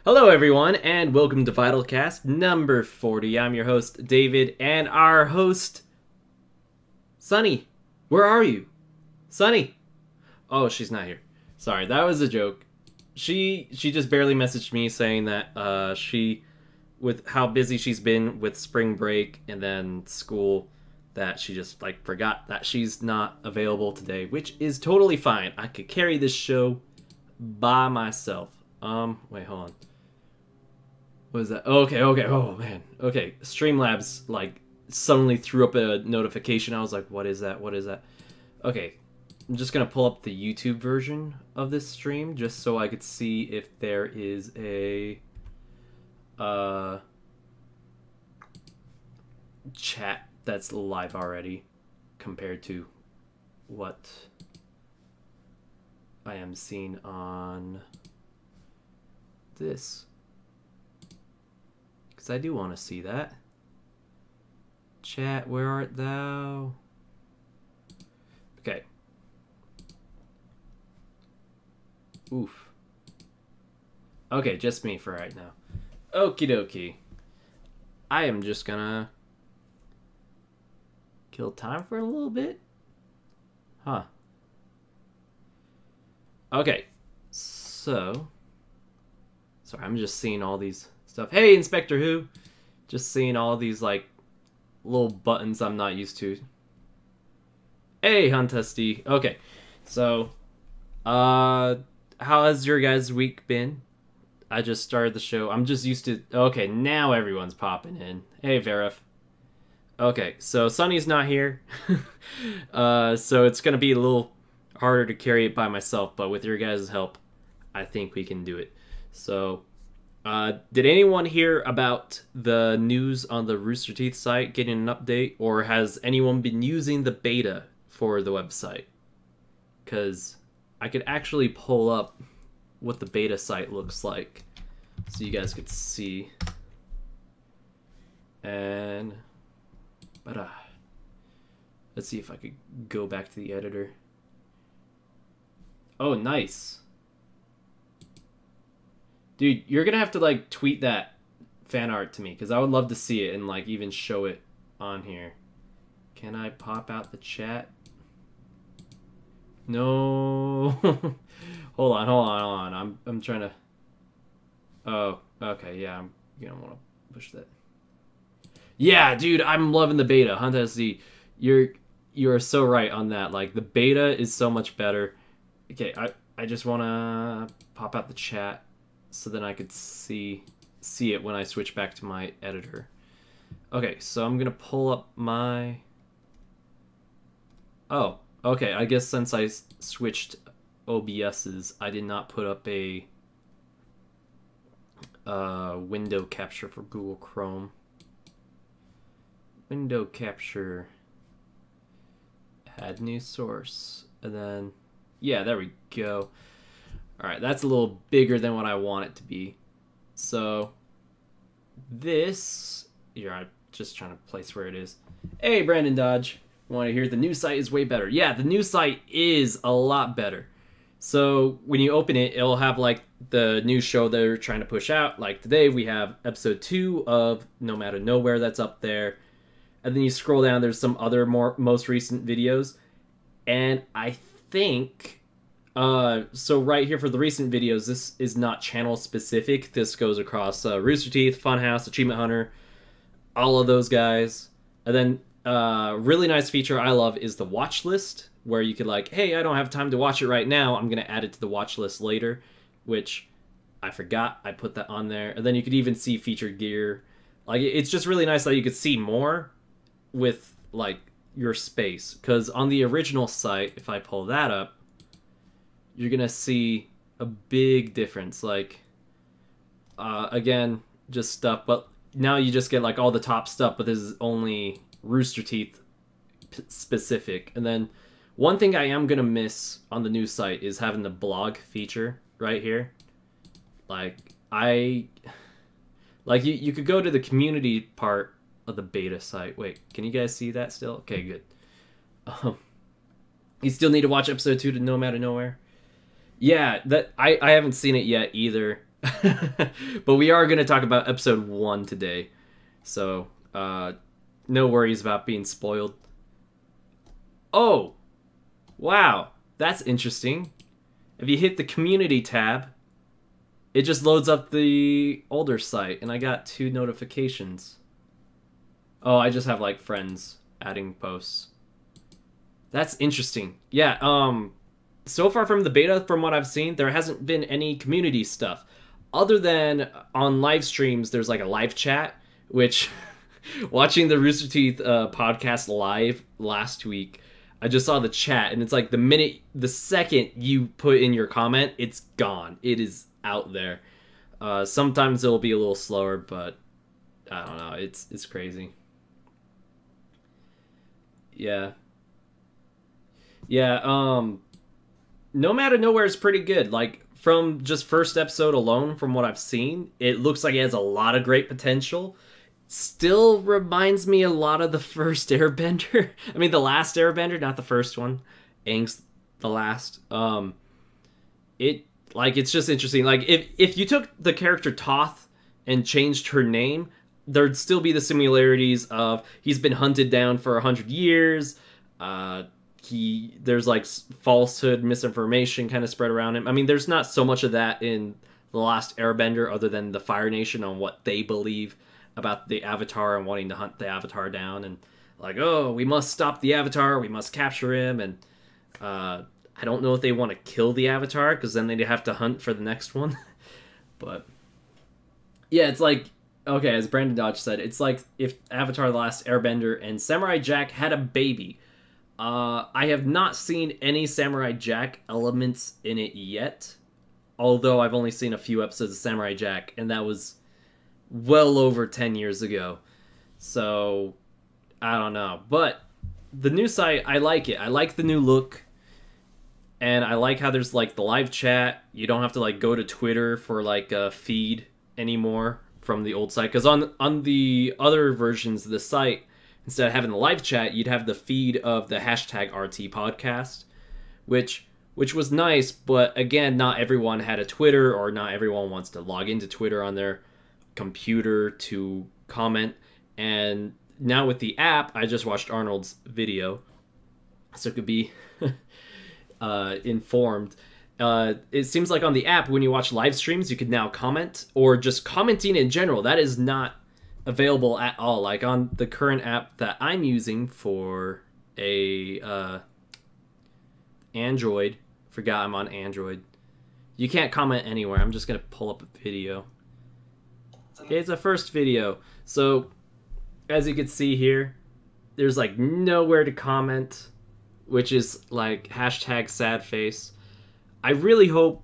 Hello, everyone, and welcome to VYTALCast number 40. I'm your host, David, and our host, Sunny. Where are you? Sunny. Oh, she's not here. Sorry, that was a joke. She just barely messaged me saying that she, with how busy she's been with spring break and then school, that she just forgot that she's not available today, which is totally fine. I could carry this show by myself. Wait, hold on. What is that? Okay. Oh man. Okay. Streamlabs suddenly threw up a notification. I was like, what is that? What is that? Okay. I'm just gonna pull up the YouTube version of this stream just so I could see if there is a chat that's live already compared to what I am seeing on this. Because I do want to see that. Chat, where art thou? Okay. Oof. Okay, just me for right now. Okie dokie. I am just gonna kill time for a little bit. Huh. Okay. So. Sorry, I'm just seeing all these stuff. Hey, Inspector Who! Just seeing all these, little buttons I'm not used to. Hey, Huntesty. Okay, so, how has your guys' week been? I just started the show. I'm just used to... Okay, now everyone's popping in. Hey, Verif. Okay, so Sunny's not here. So it's gonna be a little harder to carry it by myself, but with your guys' help, I think we can do it. So... did anyone hear about the news on the Rooster Teeth site getting an update, or has anyone been using the beta for the website? Because I could actually pull up what the beta site looks like so you guys could see. And let's see if I could go back to the editor. Oh, nice. Dude, you're gonna have to tweet that fan art to me because I would love to see it and even show it on here. Can I pop out the chat? No. hold on. I'm trying to. Oh, okay, yeah. I'm gonna want to push that. Yeah, dude, I'm loving the beta. Hunt SD, you're so right on that. The beta is so much better. Okay, I just wanna pop out the chat so then I could see it when I switch back to my editor. Okay, so I'm gonna pull up my... Oh, okay, I guess since I switched OBS's, I did not put up a window capture for Google Chrome. Window capture, add new source, and then, yeah, there we go. Alright, that's a little bigger than what I want it to be. So, this... Here, I'm just trying to place where it is. Hey, Brandon Dodge. Want to hear the new site is way better. Yeah, the new site is a lot better. So, when you open it, it'll have, the new show they're trying to push out. Like, today we have episode 2 of No Matter Nowhere that's up there. And then you scroll down, there's some other most recent videos. And I think... so right here for the recent videos, this is not channel specific. This goes across Rooster Teeth, Funhouse, Achievement Hunter, all of those guys. And then really nice feature I love is the watch list, where you could hey, I don't have time to watch it right now. I'm going to add it to the watch list later, which I forgot I put that on there. And then you could even see featured gear. It's just really nice that you could see more with your space. Because on the original site, if I pull that up, you're gonna see a big difference. Again, just stuff, but now you just get all the top stuff, but this is only Rooster Teeth specific. And then one thing I am gonna miss on the new site is having the blog feature right here. You could go to the community part of the beta site. Wait, can you guys see that still? Okay, good. You still need to watch episode 2 to No Matter Nowhere. Yeah, that I haven't seen it yet either. But we are going to talk about episode 1 today. So, no worries about being spoiled. Oh, wow, that's interesting. If you hit the community tab, it just loads up the older site, and I got 2 notifications. Oh, I just have, like, friends adding posts. That's interesting. Yeah, so far from the beta, from what I've seen, there hasn't been any community stuff. Other than on live streams, there's, like, a live chat, which, watching the Rooster Teeth podcast live last week, I just saw the chat, and it's like the second you put in your comment, it's gone. It is out there. Sometimes it'll be a little slower, but I don't know. It's crazy. Yeah. Yeah, No Matter Nowhere is pretty good. Like, from just first episode alone, from what I've seen, it looks like it has a lot of great potential. Still reminds me a lot of the first Airbender. I mean, the last Airbender, not the first one. Aang's the last. It's just interesting. Like, if you took the character Toth and changed her name, there'd still be the similarities of he's been hunted down for 100 years. There's like falsehood, misinformation kind of spread around him. I mean, there's not so much of that in the last Airbender, other than the Fire Nation on what they believe about the Avatar and wanting to hunt the Avatar down, and like, oh, we must stop the Avatar, we must capture him, and I don't know if they want to kill the Avatar, because then they'd have to hunt for the next one. But yeah, it's like, okay, as Brandon Dodge said, it's like if Avatar: The Last Airbender and Samurai Jack had a baby. I have not seen any Samurai Jack elements in it yet, although I've only seen a few episodes of Samurai Jack, and that was well over 10 years ago. So, I don't know. But the new site, I like it. I like the new look. And I like how there's, like, the live chat. You don't have to, like, go to Twitter for, like, a feed anymore from the old site. Because on the other versions of the site, instead of having the live chat, you'd have the feed of the hashtag RT podcast, which was nice. But, again, not everyone had a Twitter, or not everyone wants to log into Twitter on their computer to comment. And now with the app, I just watched Arnold's video, so it could be informed. It seems like on the app, when you watch live streams, you can now comment, or just commenting in general. That is not available at all. Like on the current app that I'm using for a Android, forgot I'm on Android, you can't comment anywhere. I'm just gonna pull up a video. Okay, it's a first video. So, as you can see here, there's like nowhere to comment, which is like hashtag sad face. I really hope,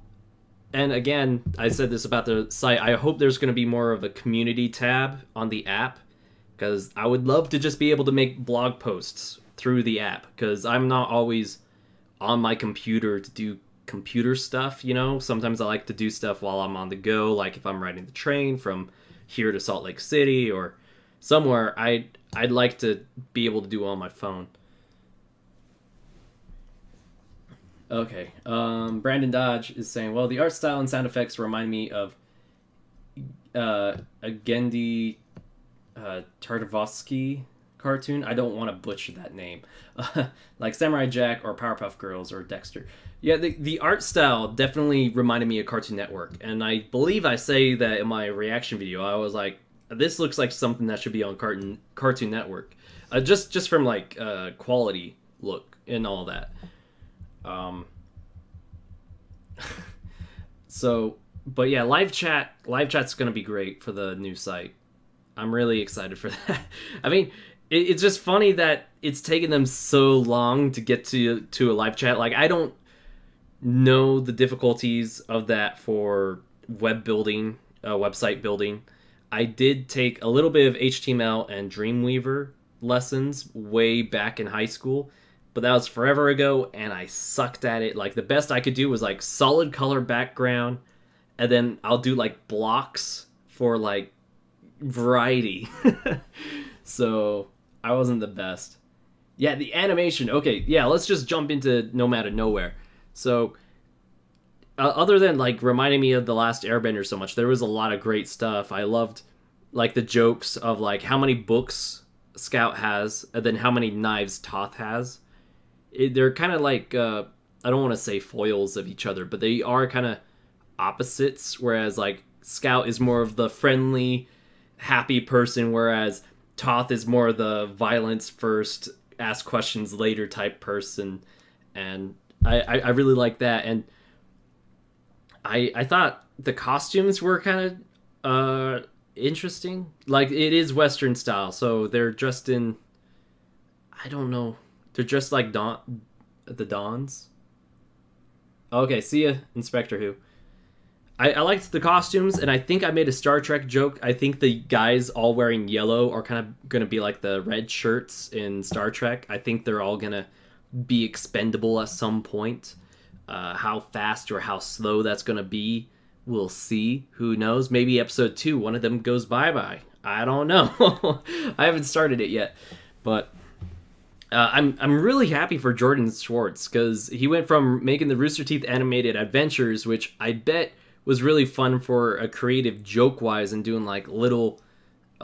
and again, I said this about the site, I hope there's going to be more of a community tab on the app, because I would love to just be able to make blog posts through the app, because I'm not always on my computer to do computer stuff, you know? Sometimes I like to do stuff while I'm on the go, like if I'm riding the train from here to Salt Lake City or somewhere, I'd like to be able to do it on my phone. Okay, Brandon Dodge is saying, well, the art style and sound effects remind me of a Gendy Tartakovsky cartoon. I don't want to butcher that name. Like Samurai Jack or Powerpuff Girls or Dexter. Yeah, the art style definitely reminded me of Cartoon Network, and I believe I say that in my reaction video. I was like, this looks like something that should be on Cartoon Network. Just from like quality look and all that. So, but yeah, live chat's gonna be great for the new site. I'm really excited for that. I mean, it's just funny that it's taken them so long to get to a live chat. Like, I don't know the difficulties of that for web building, website building. I did take a little bit of HTML and Dreamweaver lessons way back in high school, but that was forever ago, and I sucked at it. Like, the best I could do was, like, solid color background, and then I'll do, like, blocks for, like, variety. So, I wasn't the best. Yeah, the animation. Okay, yeah, let's just jump into No Matter Nowhere. So, other than like reminding me of the last Airbender so much, there was a lot of great stuff. I loved like the jokes of like how many books Scout has, and then how many knives Toth has. They're kind of like I don't want to say foils of each other, but they are kind of opposites. Whereas like Scout is more of the friendly, happy person, whereas Toth is more the violence first, ask questions later type person. And I really like that. And I thought the costumes were kind of interesting. Like, it is Western style, so they're dressed in, I don't know, they're dressed like the Dons. Okay, see ya, Inspector Who. I liked the costumes, and I think I made a Star Trek joke. I think the guys all wearing yellow are kind of going to be like the red shirts in Star Trek. I think they're all going to be expendable at some point. How fast or how slow that's going to be, we'll see. Who knows? Maybe episode 2, one of them goes bye-bye. I don't know. I haven't started it yet. But I'm really happy for Jordan Schwartz, because he went from making the Rooster Teeth animated adventures, which I bet was really fun for a creative joke-wise, and doing like little,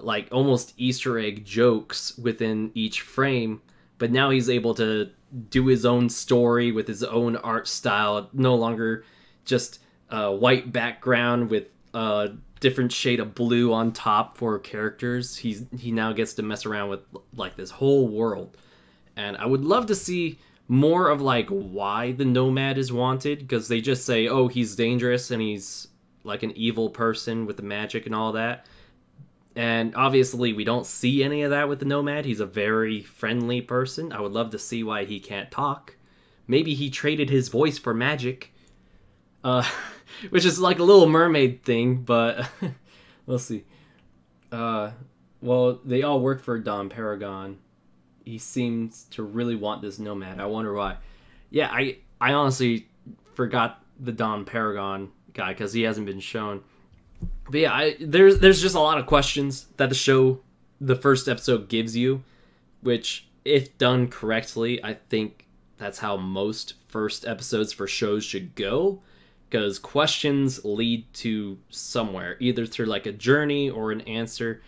like almost Easter egg jokes within each frame. But now he's able to do his own story with his own art style, no longer just a white background with a different shade of blue on top for characters. He now gets to mess around with like this whole world. And I would love to see more of like why the Nomad is wanted, because they just say, oh, he's dangerous and he's like an evil person with the magic and all that. And obviously we don't see any of that with the Nomad. He's a very friendly person. I would love to see why he can't talk. Maybe he traded his voice for magic. Which is like a Little Mermaid thing, but we'll see. Well, they all work for Dom Paragon. He seems to really want this Nomad. I wonder why. Yeah, I honestly forgot the Dom Paragon guy, because he hasn't been shown. But yeah, there's just a lot of questions that the first episode gives you, which, if done correctly, I think that's how most first episodes for shows should go, because questions lead to somewhere, either through like a journey or an answer.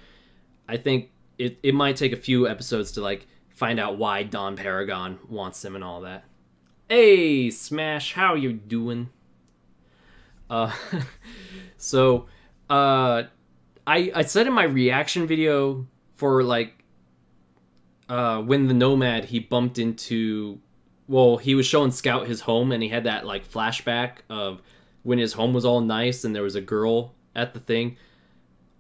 I think it might take a few episodes to like find out why Don Paragon wants them and all that. Hey, Smash, how you doing? So, I said in my reaction video for like, when the Nomad, he bumped into, well, he was showing Scout his home, and he had that like flashback of when his home was all nice and there was a girl at the thing.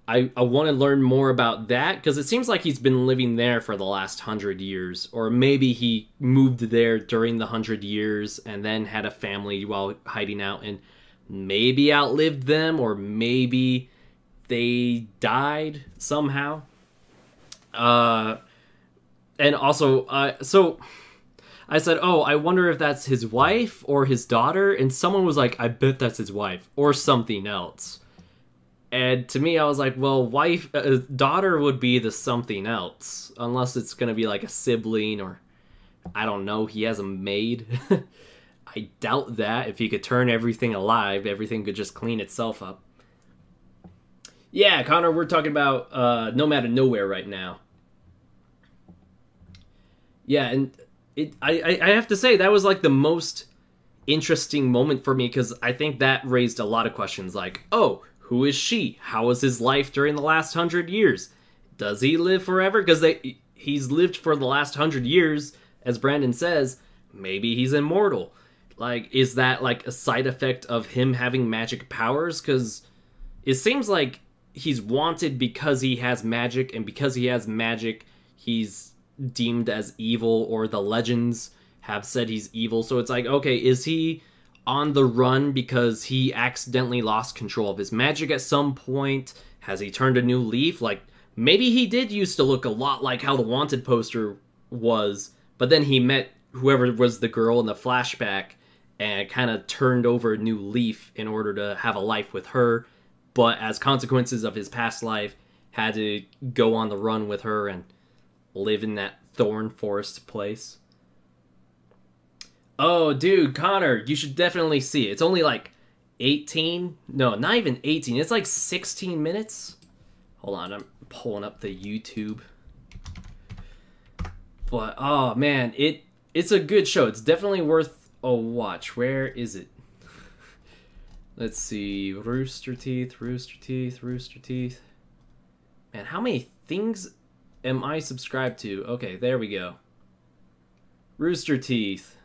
I want to learn more about that, because it seems like he's been living there for the last 100 years. Or maybe he moved there during the 100 years and then had a family while hiding out and maybe outlived them, or maybe they died somehow. And also, so I said, oh, I wonder if that's his wife or his daughter. And someone was like, I bet that's his wife or something else. And to me, I was like, well, daughter would be the something else, unless it's going to be like a sibling, or I don't know, he has a maid. I doubt that. If he could turn everything alive, everything could just clean itself up. Yeah, Connor, we're talking about Nomad of Nowhere right now. Yeah, and I have to say, that was like the most interesting moment for me, because I think that raised a lot of questions, like, oh, who is she? How was his life during the last 100 years? Does he live forever? Because he's lived for the last 100 years, as Brandon says. Maybe he's immortal. Like, is that like a side effect of him having magic powers? Because it seems like he's wanted because he has magic, and because he has magic, he's deemed as evil, or the legends have said he's evil. So it's like, okay, is he on the run because he accidentally lost control of his magic at some point? Has he turned a new leaf? Like, maybe he did used to look a lot like how the Wanted poster was, but then he met whoever was the girl in the flashback and kind of turned over a new leaf in order to have a life with her, but as consequences of his past life, had to go on the run with her and live in that thorn forest place. Oh, dude, Connor, you should definitely see it. It's only like 18. No, not even 18. It's like 16 minutes. Hold on, I'm pulling up the YouTube. But oh man, it's a good show. It's definitely worth a watch. Where is it? Let's see. Rooster Teeth, Rooster Teeth, Rooster Teeth. Man, how many things am I subscribed to? Okay, there we go. Rooster Teeth.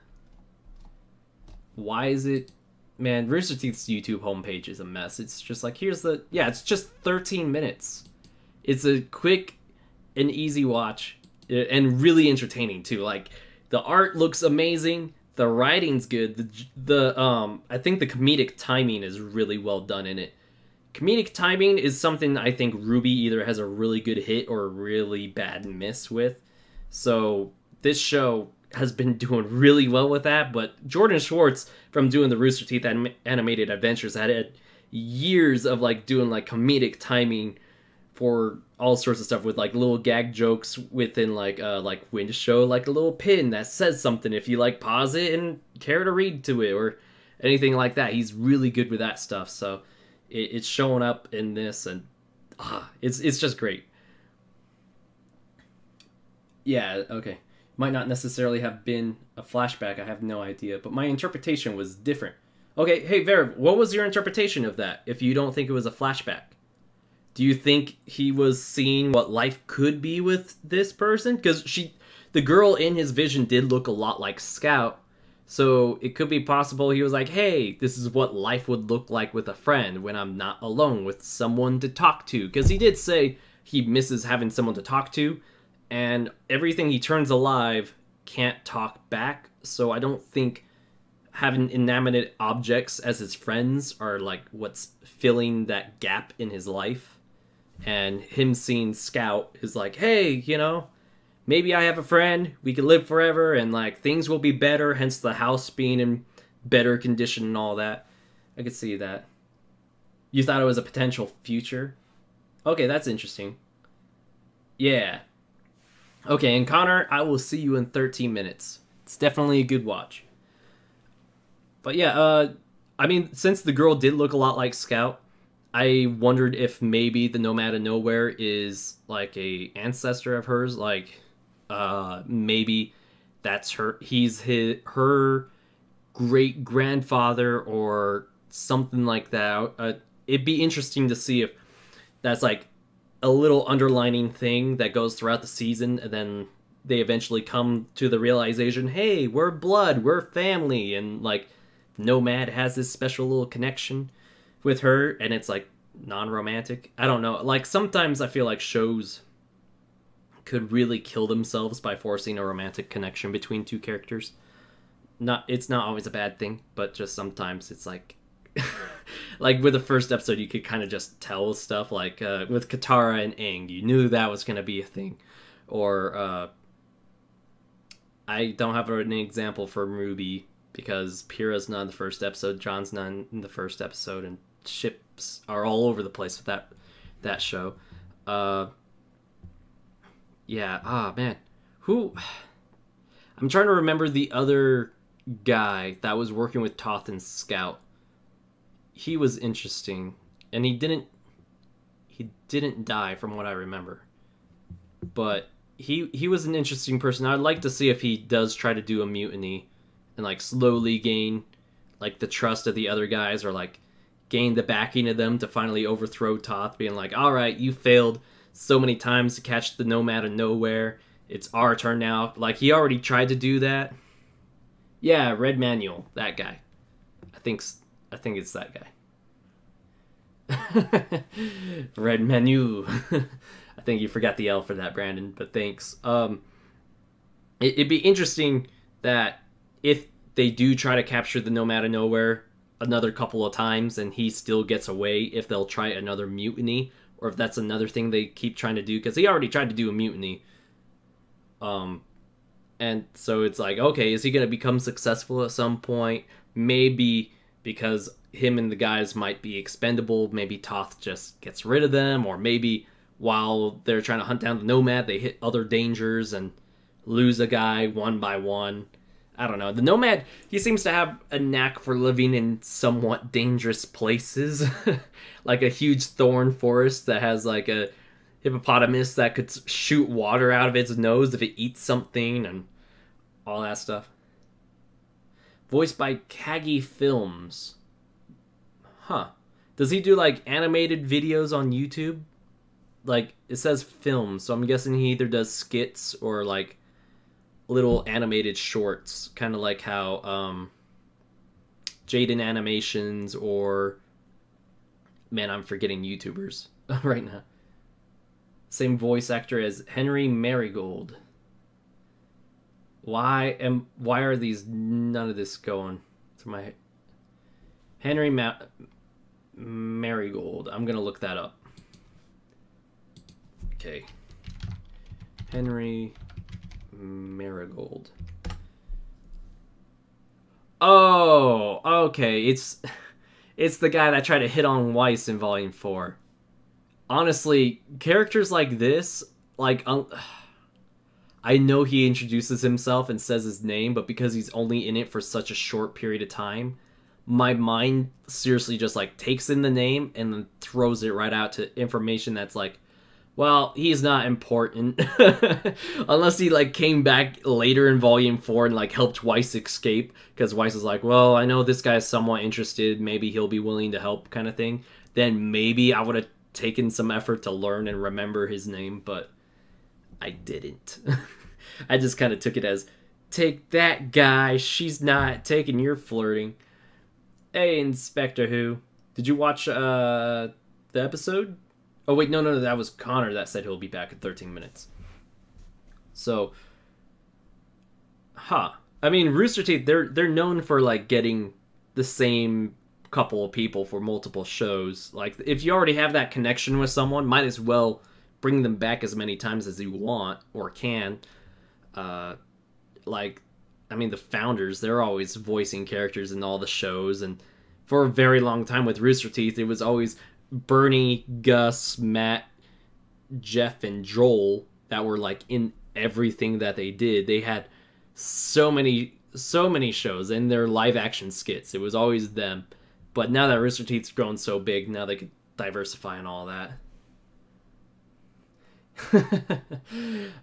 Why is it... Man, Rooster Teeth's YouTube homepage is a mess. It's just like, here's the... Yeah, it's just 13 minutes. It's a quick and easy watch. And really entertaining, too. Like, the art looks amazing. The writing's good. I think the comedic timing is really well done in it. Comedic timing is something I think RWBY either has a really good hit or a really bad miss with. So this show has been doing really well with that, but Jordan Schwartz, from doing the Rooster Teeth animated adventures, had years of like doing like comedic timing for all sorts of stuff with like little gag jokes within like when to show like a little pin that says something if you like pause it and care to read to it or anything like that. He's really good with that stuff, so it's showing up in this, and it's just great. Yeah, okay. Might not necessarily have been a flashback, I have no idea, but my interpretation was different. Okay, hey Vera, what was your interpretation of that, if you don't think it was a flashback? Do you think he was seeing what life could be with this person? Because the girl in his vision did look a lot like Scout, so it could be possible he was like, hey, this is what life would look like with a friend when I'm not alone with someone to talk to. Because he did say he misses having someone to talk to, and everything he turns alive can't talk back, so I don't think having inanimate objects as his friends are like what's filling that gap in his life. And him seeing Scout is like, hey, you know, maybe I have a friend, we could live forever, and like things will be better, hence the house being in better condition and all that. I could see that. You thought it was a potential future? Okay, that's interesting. Yeah. Okay, and Connor, I will see you in 13 minutes. It's definitely a good watch. But yeah, I mean, since the girl did look a lot like Scout, I wondered if maybe the Nomad of Nowhere is like a ancestor of hers, like maybe that's her great grandfather or something like that. It'd be interesting to see if that's like a little underlining thing that goes throughout the season, and then they eventually come to the realization, hey, we're blood, we're family, and like Nomad has this special little connection with her, and it's like non-romantic. I don't know, like sometimes I feel like shows could really kill themselves by forcing a romantic connection between two characters. It's not always a bad thing, but just sometimes it's like like with the first episode you could kind of just tell stuff, like with Katara and Aang, you knew that was going to be a thing. Or I don't have an example for RWBY because Pyrrha's not in the first episode, John's not in the first episode, and ships are all over the place with that show. Yeah, man. I'm trying to remember the other guy that was working with Toth and Scout. He was interesting, and he didn't die from what I remember. But he was an interesting person. I'd like to see if he does try to do a mutiny and like slowly gain like the trust of the other guys, or like gain the backing of them to finally overthrow Toth, being like, all right, you failed so many times to catch the Nomad of Nowhere. It's our turn now. Like, he already tried to do that. Yeah, Red Manual, that guy. I think it's that guy. Red Menu. I think you forgot the L for that, Brandon, but thanks. It'd be interesting that if they do try to capture the Nomad of Nowhere another couple of times and he still gets away, if they'll try another mutiny, or if that's another thing they keep trying to do, because he already tried to do a mutiny. And so it's like, okay, is he going to become successful at some point? Maybe because him and the guys might be expendable, maybe Toth just gets rid of them, or maybe while they're trying to hunt down the Nomad, they hit other dangers and lose a guy one by one. I don't know. The Nomad, he seems to have a knack for living in somewhat dangerous places. Like a huge thorn forest that has like a hippopotamus that could shoot water out of its nose if it eats something and all that stuff. Voiced by Kagi Films. Huh. Does he do like animated videos on YouTube? Like, it says films, so I'm guessing he either does skits or like little animated shorts, kind of like how Jaden Animations or, man, I'm forgetting YouTubers right now. Same voice actor as Henry Marigold. Why are these, none of this going to my Henry Marigold? I'm gonna look that up. Okay, Henry Marigold. Oh, okay. It's the guy that tried to hit on Weiss in Volume 4. Honestly, characters like this, like, I know he introduces himself and says his name, but because he's only in it for such a short period of time, my mind seriously just, like, takes in the name and then throws it right out to information that's like, well, he's not important. Unless he, like, came back later in Volume 4 and, like, helped Weiss escape. Because Weiss is like, well, I know this guy's somewhat interested. Maybe he'll be willing to help kind of thing. Then maybe I would have taken some effort to learn and remember his name. But I didn't. I just kind of took it as, take that, guy. She's not taking your flirting. Hey, Inspector Who. Did you watch the episode? Oh, wait, no, that was Connor that said he'll be back in 13 minutes. So, I mean, Rooster Teeth, they're known for, like, getting the same couple of people for multiple shows. Like, if you already have that connection with someone, might as well bring them back as many times as you want or can. Like, I mean, the founders, they're always voicing characters in all the shows, and for a very long time with Rooster Teeth, it was always Bernie, Gus, Matt, Jeff, and Joel that were like in everything that they did. They had so many shows and their live action skits. It was always them. But now that Rooster Teeth's grown so big, now they could diversify and all that.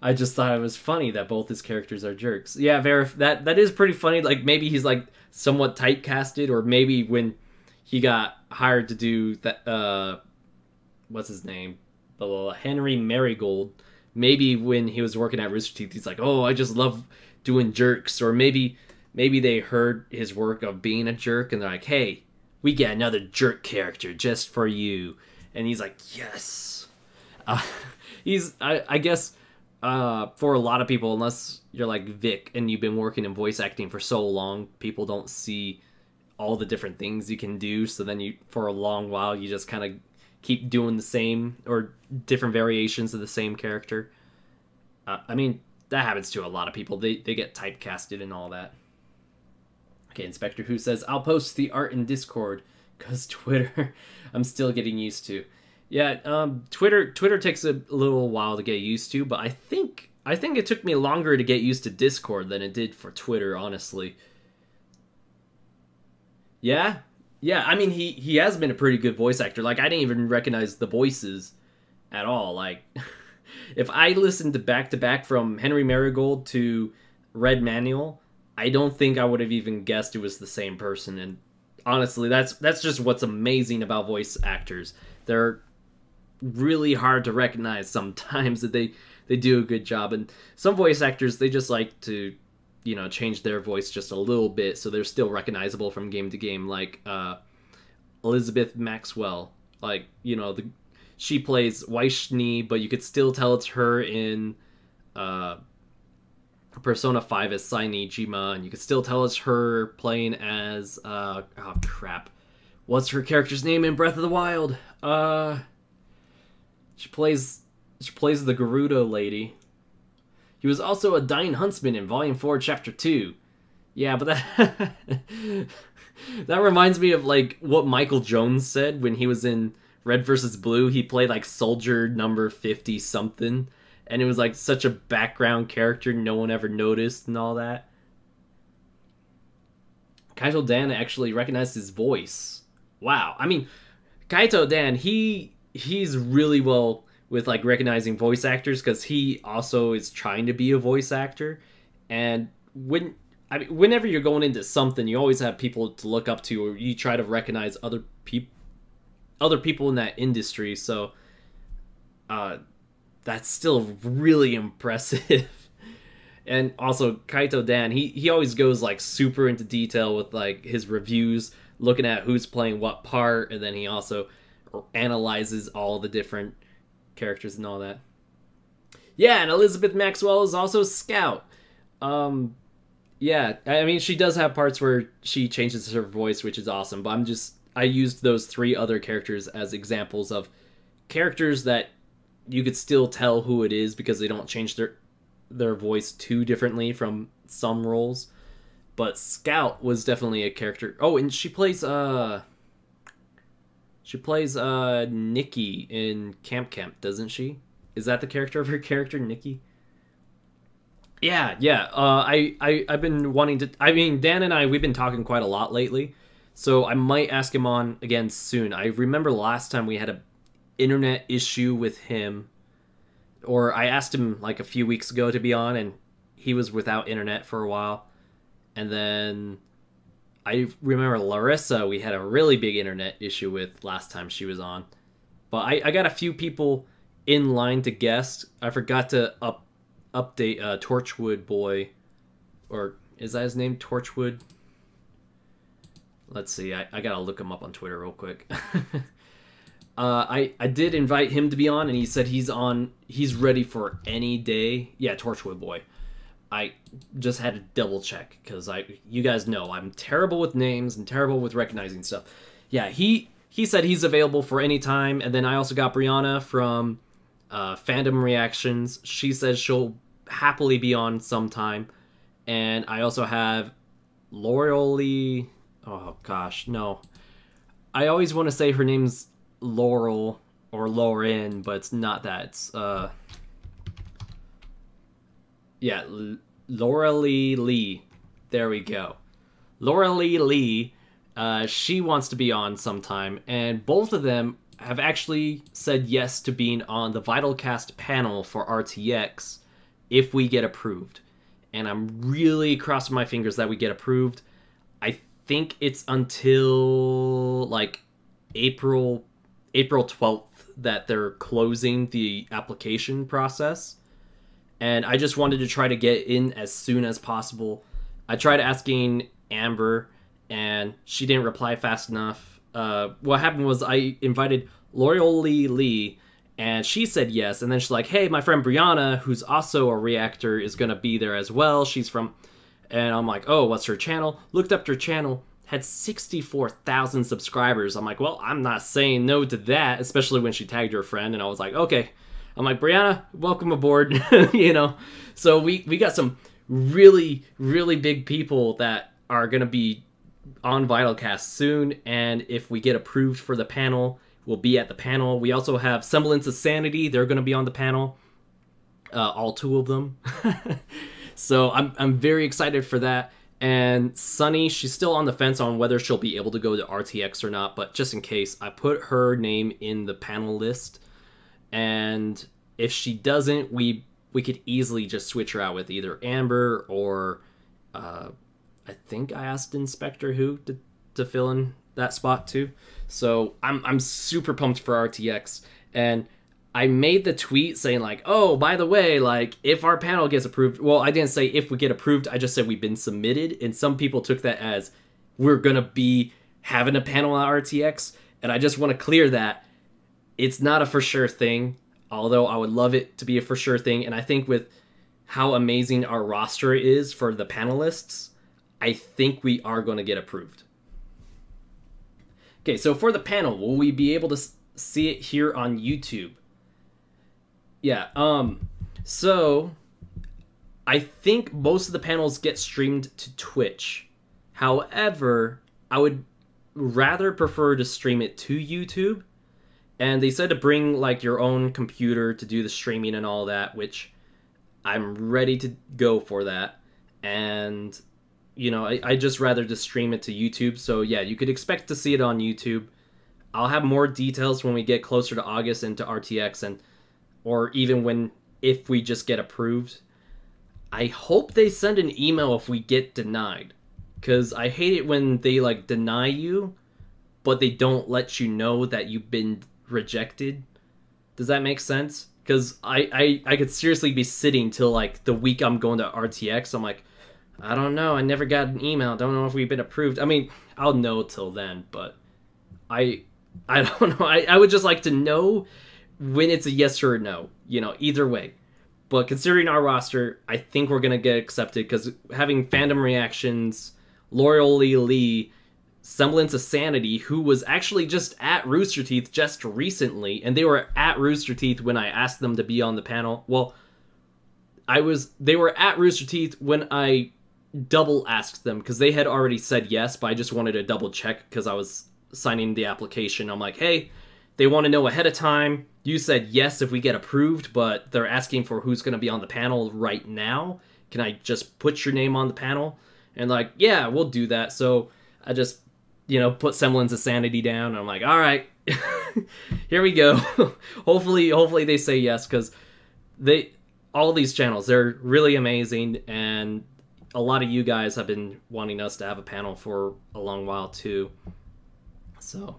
I just thought it was funny that both his characters are jerks. Yeah, that is pretty funny. Like, maybe he's like somewhat typecasted, or maybe when he got hired to do that, what's his name? Henry Marigold. Maybe when he was working at Rooster Teeth, he's like, oh, I just love doing jerks. Or maybe they heard his work of being a jerk, and they're like, hey, we got another jerk character just for you. And he's like, yes. I guess, for a lot of people, unless you're like Vic and you've been working in voice acting for so long, people don't see all the different things you can do. So then for a long while, you just kind of keep doing the same or different variations of the same character. I mean, that happens to a lot of people. They get typecasted and all that. Okay, Inspector Who says, I'll post the art in Discord, because Twitter, I'm still getting used to. Yeah, Twitter takes a little while to get used to, but I think it took me longer to get used to Discord than it did for Twitter, honestly. Yeah, I mean, he has been a pretty good voice actor. Like, I didn't even recognize the voices at all. Like, if I listened to back from Henry Marigold to Red Manual, I don't think I would have even guessed it was the same person. And honestly, that's just what's amazing about voice actors. They're really hard to recognize sometimes, that they do a good job. And some voice actors, they just like to, change their voice just a little bit so they're still recognizable from game to game. Like Elizabeth Maxwell, like, she plays Weiss, but you could still tell it's her in Persona 5 as Saini-jima, and you could still tell it's her playing as what's her character's name in Breath of the Wild? She plays the Gerudo lady. He was also a Dying Huntsman in Volume 4, Chapter 2. Yeah, but that reminds me of, like, what Michael Jones said when he was in Red vs. Blue. He played, like, Soldier number 50-something, and it was, like, such a background character no one ever noticed and all that. Kaito Dan actually recognized his voice. Wow. I mean, Kaito Dan, he's really well with like recognizing voice actors because he also is trying to be a voice actor. And whenever you're going into something, you always have people to look up to, or you try to recognize other people in that industry. So that's still really impressive. And also Kaito Dan, he always goes like super into detail with like his reviews, looking at who's playing what part, and then he also analyzes all the different characters and all that. Yeah, and Elizabeth Maxwell is also Scout. Yeah, I mean, she does have parts where she changes her voice, which is awesome, but I used those 3 other characters as examples of characters that you could still tell who it is because they don't change their voice too differently from some roles. But Scout was definitely a character. Oh, and she plays Nikki in Camp, doesn't she? Is that the character of her character, Nikki? Yeah. I've been wanting to. I mean, Dan and we've been talking quite a lot lately, so I might ask him on again soon. I remember last time we had an internet issue with him, or I asked him like a few weeks ago to be on, and he was without internet for a while. And then I remember Larissa, we had a really big internet issue with last time she was on. But I got a few people in line to guest. I forgot to update Torchwood Boy. Or is that his name? Torchwood? Let's see. I gotta look him up on Twitter real quick. I did invite him to be on, and he said he's ready for any day. Yeah, Torchwood Boy. I just had to double check because you guys know I'm terrible with names and terrible with recognizing stuff. Yeah, he said he's available for any time. And then I also got Brianna from Fandom Reactions. She says she'll happily be on sometime. And I also have Laurel. Oh gosh, no. I always want to say her name's Laurel or Lauren, but it's not that. It's yeah, Laura Lee. There we go. Laura Lee, she wants to be on sometime, and both of them have actually said yes to being on the VYTALCast panel for RTX if we get approved. And I'm really crossing my fingers that we get approved. I think it's until like April 12th that they're closing the application process. And I just wanted to try to get in as soon as possible. I tried asking Amber, and she didn't reply fast enough. What happened was I invited L'Oreal Lee, and she said yes. And then she's like, hey, my friend Brianna, who's also a reactor, is going to be there as well. She's from... And I'm like, oh, what's her channel? Looked up her channel, had 64,000 subscribers. I'm like, well, I'm not saying no to that, especially when she tagged her friend. And I was like, okay. I'm like, Brianna, welcome aboard, you know? So we got some really, really big people that are going to be on VYTALCast soon, and if we get approved for the panel, we'll be at the panel. We also have Semblance of Sanity. They're going to be on the panel, all 2 of them. So I'm very excited for that. And Sunny, she's still on the fence on whether she'll be able to go to RTX or not, but just in case, I put her name in the panel list. And if she doesn't, we could easily just switch her out with either Amber or I think I asked Inspector Who to fill in that spot too. So I'm super pumped for RTX. And I made the tweet saying like, oh, by the way, like if our panel gets approved, well, I didn't say if we get approved, I just said we've been submitted. And some people took that as we're going to be having a panel at RTX. And I just want to clear that. It's not a for sure thing, although I would love it to be a for sure thing. And I think with how amazing our roster is for the panelists, I think we are going to get approved. Okay, so for the panel, will we be able to see it here on YouTube? Yeah, so I think most of the panels get streamed to Twitch. However, I would rather prefer to stream it to YouTube. And they said to bring like your own computer to do the streaming and all that, which I'm ready to go for that. And you know, I just rather just stream it to YouTube. So yeah, you could expect to see it on YouTube. I'll have more details when we get closer to August into RTX, and or even if we just get approved. I hope they send an email if we get denied, because I hate it when they like deny you, but they don't let you know that you've been rejected. Does that make sense? Because I could seriously be sitting till like the week I'm going to RTX. I'm like, I don't know. I never got an email. Don't know if we've been approved. I mean, I'll know till then, but I don't know. I would just like to know when it's a yes or a no. You know, either way. But considering our roster, I think we're gonna get accepted because having fandom reactions, Loyally Lee, Semblance of Sanity, who was actually just at Rooster Teeth just recently, and they were at Rooster Teeth when I asked them to be on the panel. Well, they were at Rooster Teeth when I double asked them because they had already said yes, but I just wanted to double check because I was signing the application. I'm like, hey, they want to know ahead of time. You said yes if we get approved, but they're asking for who's going to be on the panel right now. Can I just put your name on the panel? And like, yeah, we'll do that. So I just, you know, put Semblance of Sanity down. And I'm like, all right, here we go. hopefully they say yes, because all these channels, they're really amazing. And a lot of you guys have been wanting us to have a panel for a long while too. So,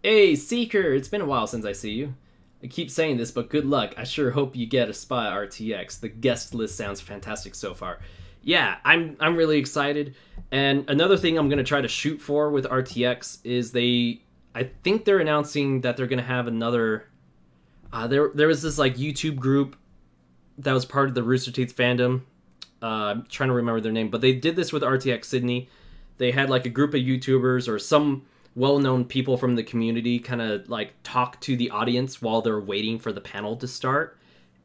hey, Seeker, it's been a while since I see you. I keep saying this, but good luck. I sure hope you get a spot at RTX. The guest list sounds fantastic so far. Yeah, I'm really excited. And another thing I'm going to try to shoot for with RTX is I think they're announcing that they're going to have another, there was this like YouTube group that was part of the Rooster Teeth fandom. I'm trying to remember their name, but they did this with RTX Sydney. They had like a group of YouTubers or some well-known people from the community kind of like talk to the audience while they're waiting for the panel to start.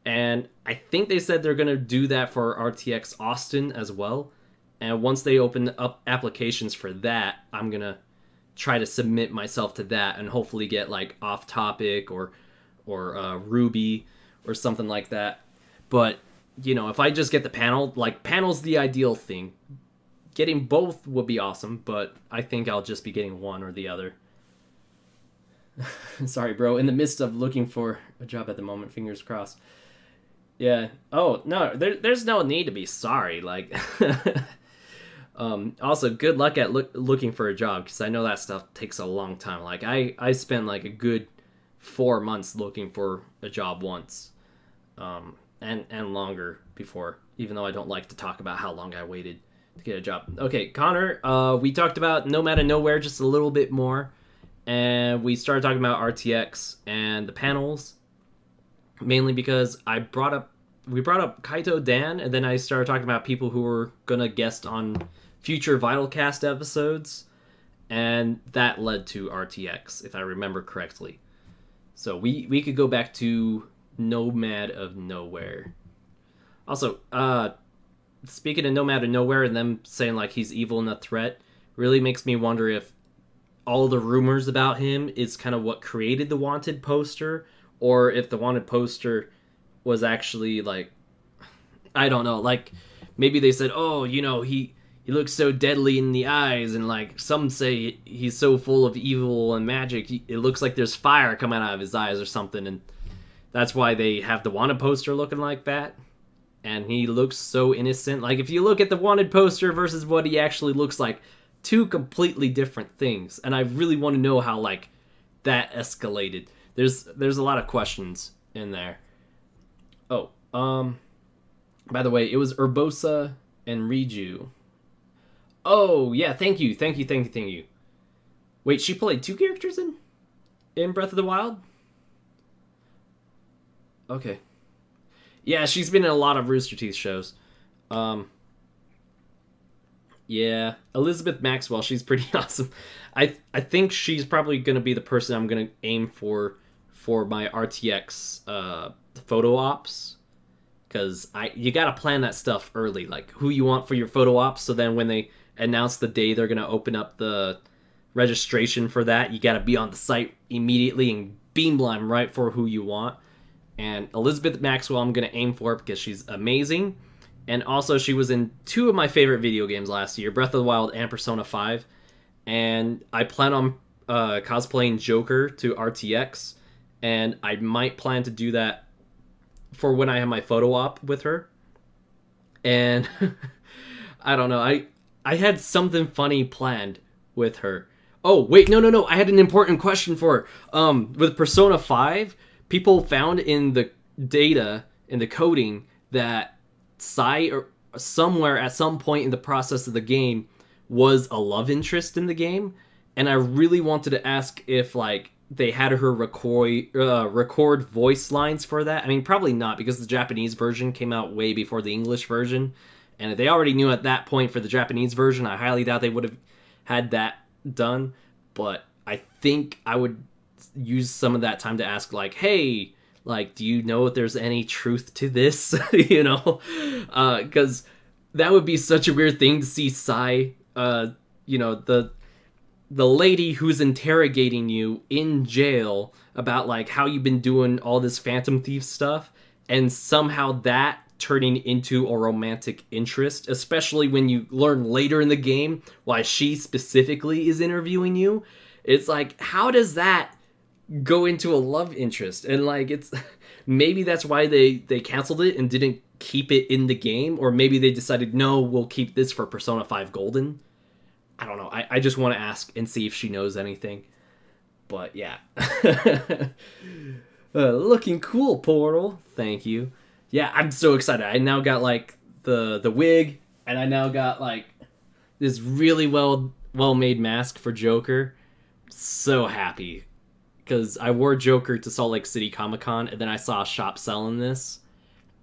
And I think they said they're going to do that for RTX Austin as well. And once they open up applications for that, I'm going to try to submit myself to that and hopefully get like Off Topic or Ruby or something like that. But, you know, if I just get the panel, like panel's the ideal thing. Getting both would be awesome, but I think I'll just be getting one or the other. Sorry, bro. In the midst of looking for a job at the moment, fingers crossed. Yeah. Oh, no, there's no need to be sorry. Like, also, good luck at looking for a job, because I know that stuff takes a long time. Like, I spent like a good 4 months looking for a job once, and longer before, even though I don't like to talk about how long I waited to get a job. Okay, Connor, we talked about Nomad of Nowhere just a little bit more, and we started talking about RTX and the panels, mainly because we brought up Kaito Dan, and then I started talking about people who were gonna guest on future VYTALCast episodes, and that led to RTX, if I remember correctly. So we could go back to Nomad of Nowhere. Also, speaking of Nomad of Nowhere and them saying like he's evil and a threat, really makes me wonder if all the rumors about him is kind of what created the Wanted poster, or if the Wanted poster was actually like, I don't know, like maybe they said, oh, you know, he looks so deadly in the eyes, and like some say he's so full of evil and magic, it looks like there's fire coming out of his eyes or something, and that's why they have the Wanted poster looking like that. And he looks so innocent. Like, if you look at the Wanted poster versus what he actually looks like, two completely different things. And I really want to know how, like, that escalated. There's a lot of questions in there. Oh, by the way, it was Urbosa and Riju. Oh, yeah, thank you. Wait, she played 2 characters in Breath of the Wild? Okay. Yeah, she's been in a lot of Rooster Teeth shows. Yeah, Elizabeth Maxwell, she's pretty awesome. I think she's probably going to be the person I'm going to aim for my RTX photo ops. Because you got to plan that stuff early, like who you want for your photo ops, so then when they announce the day they're going to open up the registration for that, you got to be on the site immediately and beamline right for who you want. And Elizabeth Maxwell I'm going to aim for because she's amazing. And also, she was in 2 of my favorite video games last year, Breath of the Wild and Persona 5. And I plan on cosplaying Joker to RTX, and I might plan to do that for when I have my photo op with her. And I don't know, I had something funny planned with her. Oh, wait, no, I had an important question for her. With Persona 5, people found in the data, in the coding, that Sai, or somewhere at some point in the process of the game, was a love interest in the game. And I really wanted to ask if, like, they had her record voice lines for that. I mean, probably not, because the Japanese version came out way before the English version. And if they already knew at that point for the Japanese version, I highly doubt they would have had that done. But I think I would use some of that time to ask, like, hey, like, do you know if there's any truth to this? You know? Because that would be such a weird thing to see Sai, you know, the lady who's interrogating you in jail about, like, how you've been doing all this Phantom Thief stuff, and somehow that turning into a romantic interest, especially when you learn later in the game why she specifically is interviewing you. It's like, how does that go into a love interest? And, like, it's maybe that's why they canceled it and didn't keep it in the game, or maybe they decided, no, we'll keep this for Persona 5 Golden. I don't know. I just want to ask and see if she knows anything. But yeah. Looking cool, Portal. Thank you. Yeah, I'm so excited. I now got, like, the wig, and I now got, like, this really well-made mask for Joker. So happy. Because I wore Joker to Salt Lake City Comic-Con, and then I saw a shop selling this,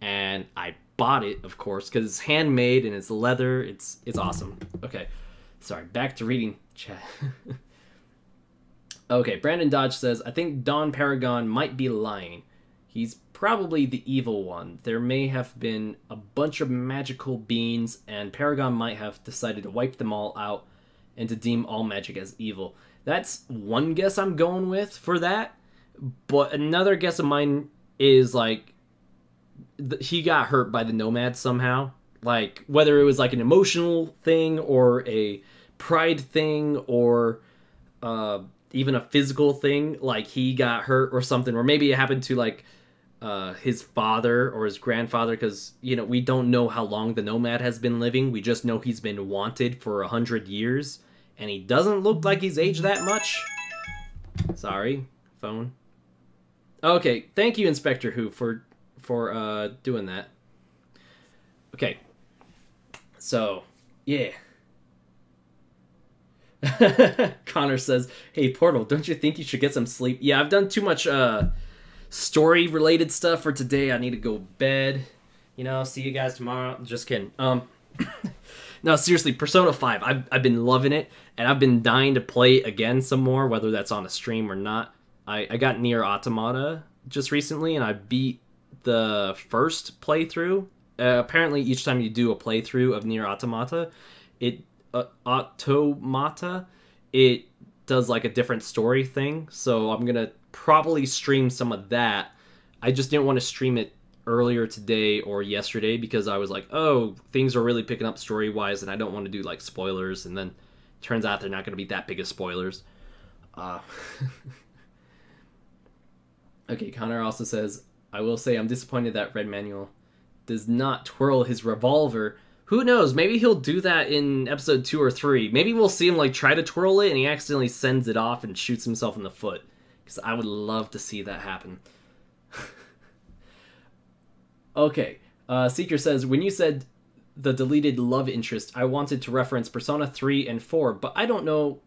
and I bought it, of course, because it's handmade and it's leather. It's awesome. Okay. Sorry, back to reading chat. Okay, Brandon Dodge says, I think Don Paragon might be lying. He's probably the evil one. There may have been a bunch of magical beings, and Paragon might have decided to wipe them all out and to deem all magic as evil. That's one guess I'm going with for that. But another guess of mine is, like, he got hurt by the Nomad somehow. Like, whether it was, like, an emotional thing or a pride thing or even a physical thing, like he got hurt or something, or maybe it happened to, like, his father or his grandfather, because, you know, we don't know how long the Nomad has been living. We just know he's been wanted for 100 years, and he doesn't look like he's aged that much. Sorry, phone. Okay, thank you, Inspector Who, for doing that. Okay, so yeah. Connor says, hey, Portal, don't you think you should get some sleep? Yeah, I've done too much story-related stuff for today. I need to go bed. You know, see you guys tomorrow. Just kidding. No, seriously, Persona 5. I've been loving it, and I've been dying to play again some more, whether that's on a stream or not. I got Nier Automata just recently, and I beat the first playthrough. Apparently, each time you do a playthrough of Nier Automata, it does, like, a different story thing, so I'm gonna probably stream some of that. I just didn't want to stream it earlier today or yesterday because I was like, oh, things are really picking up story-wise, and I don't want to do, like, spoilers, and then turns out they're not gonna be that big of spoilers. Okay, Connor also says, I will say I'm disappointed that Red Manuel does not twirl his revolver. Who knows? Maybe he'll do that in episode 2 or 3. Maybe we'll see him, like, try to twirl it and he accidentally sends it off and shoots himself in the foot. Because I would love to see that happen. Okay. Seeker says, when you said the deleted love interest, I wanted to reference Persona 3 and 4, but I don't know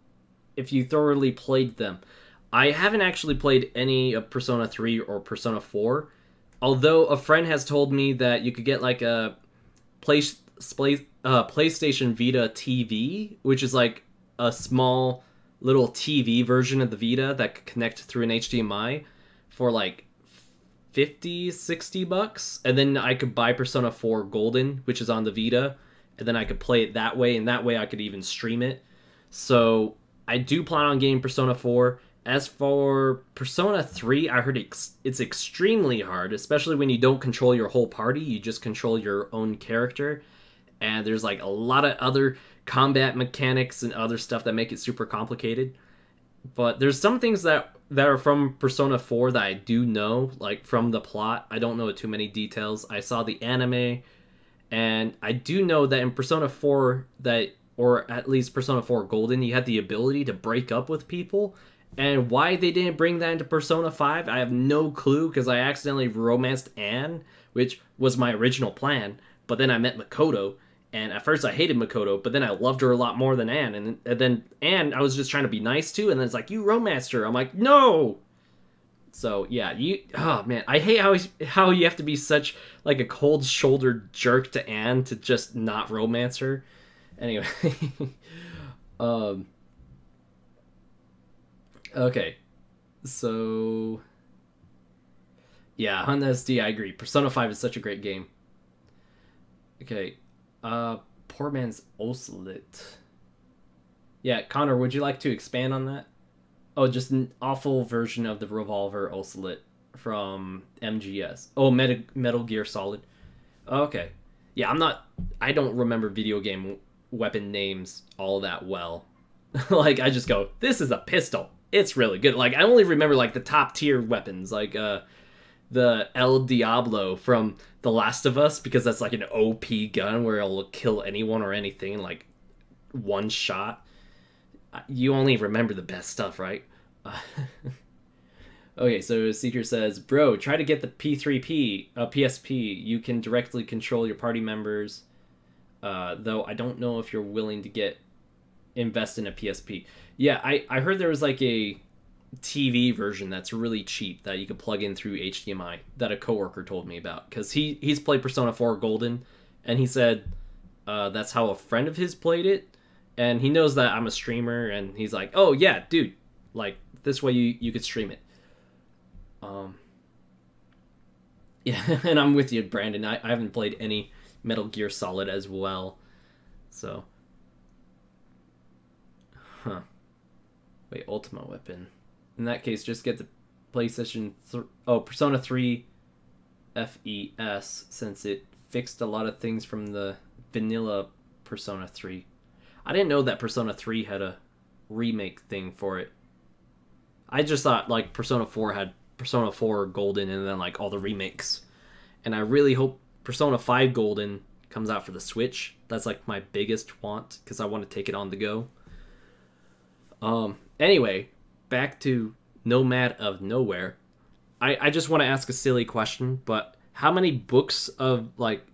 if you thoroughly played them. I haven't actually played any of Persona 3 or Persona 4, although a friend has told me that you could get, like, a PlayStation Vita TV, which is like a small little TV version of the Vita that could connect through an HDMI for like $50-$60, and then I could buy Persona 4 Golden, which is on the Vita, and then I could play it that way, and that way I could even stream it. So I do plan on getting Persona 4, As for Persona 3, I heard it's extremely hard, especially when you don't control your whole party, you just control your own character. And there's like a lot of other combat mechanics and other stuff that make it super complicated. But there's some things that are from Persona 4 that I do know, like from the plot. I don't know too many details. I saw the anime, and I do know that in Persona 4 that, or at least Persona 4 Golden, you had the ability to break up with people. And why they didn't bring that into Persona 5, I have no clue, because I accidentally romanced Anne, which was my original plan. But then I met Makoto, and at first I hated Makoto, but then I loved her a lot more than Anne. And then Anne, I was just trying to be nice to, and then it's like, you romanced her. I'm like, no! So, yeah, oh man, I hate how you have to be such, like, a cold-shouldered jerk to Anne to just not romance her. Anyway. Okay. So... yeah, Honda SD, I agree. Persona 5 is such a great game. Okay. Poor man's Oslet. Yeah, Connor, would you like to expand on that? Oh, just an awful version of the Revolver Oslet from MGS. Oh, Metal Gear Solid. Okay. Yeah, I don't remember video game weapon names all that well. Like, I just go, this is a pistol. It's really good. Like, I only remember, like, the top tier weapons, like, the El Diablo from The Last of Us, because that's like an OP gun where it'll kill anyone or anything in like one shot. You only remember the best stuff, right? Okay, so Seeker says, bro, try to get the P3P, PSP. You can directly control your party members, though I don't know if you're willing to invest in a PSP. Yeah, I heard there was like a TV version that's really cheap that you could plug in through HDMI that a coworker told me about, because he's played Persona 4 Golden, and he said that's how a friend of his played it, and he knows that I'm a streamer, and he's like, oh yeah, dude, like this way you could stream it. Yeah, and I'm with you, Brandon. I haven't played any Metal Gear Solid as well, so wait, Ultimate Weapon. In that case, just get the PlayStation Persona 3 FES, since it fixed a lot of things from the vanilla Persona 3. I didn't know that Persona 3 had a remake thing for it. I just thought, like, Persona 4 had Persona 4 Golden and then, like, all the remakes. And I really hope Persona 5 Golden comes out for the Switch. That's, like, my biggest want, because I want to take it on the go. Anyway, back to Nomad of Nowhere. I just want to ask a silly question, but how many books of, like,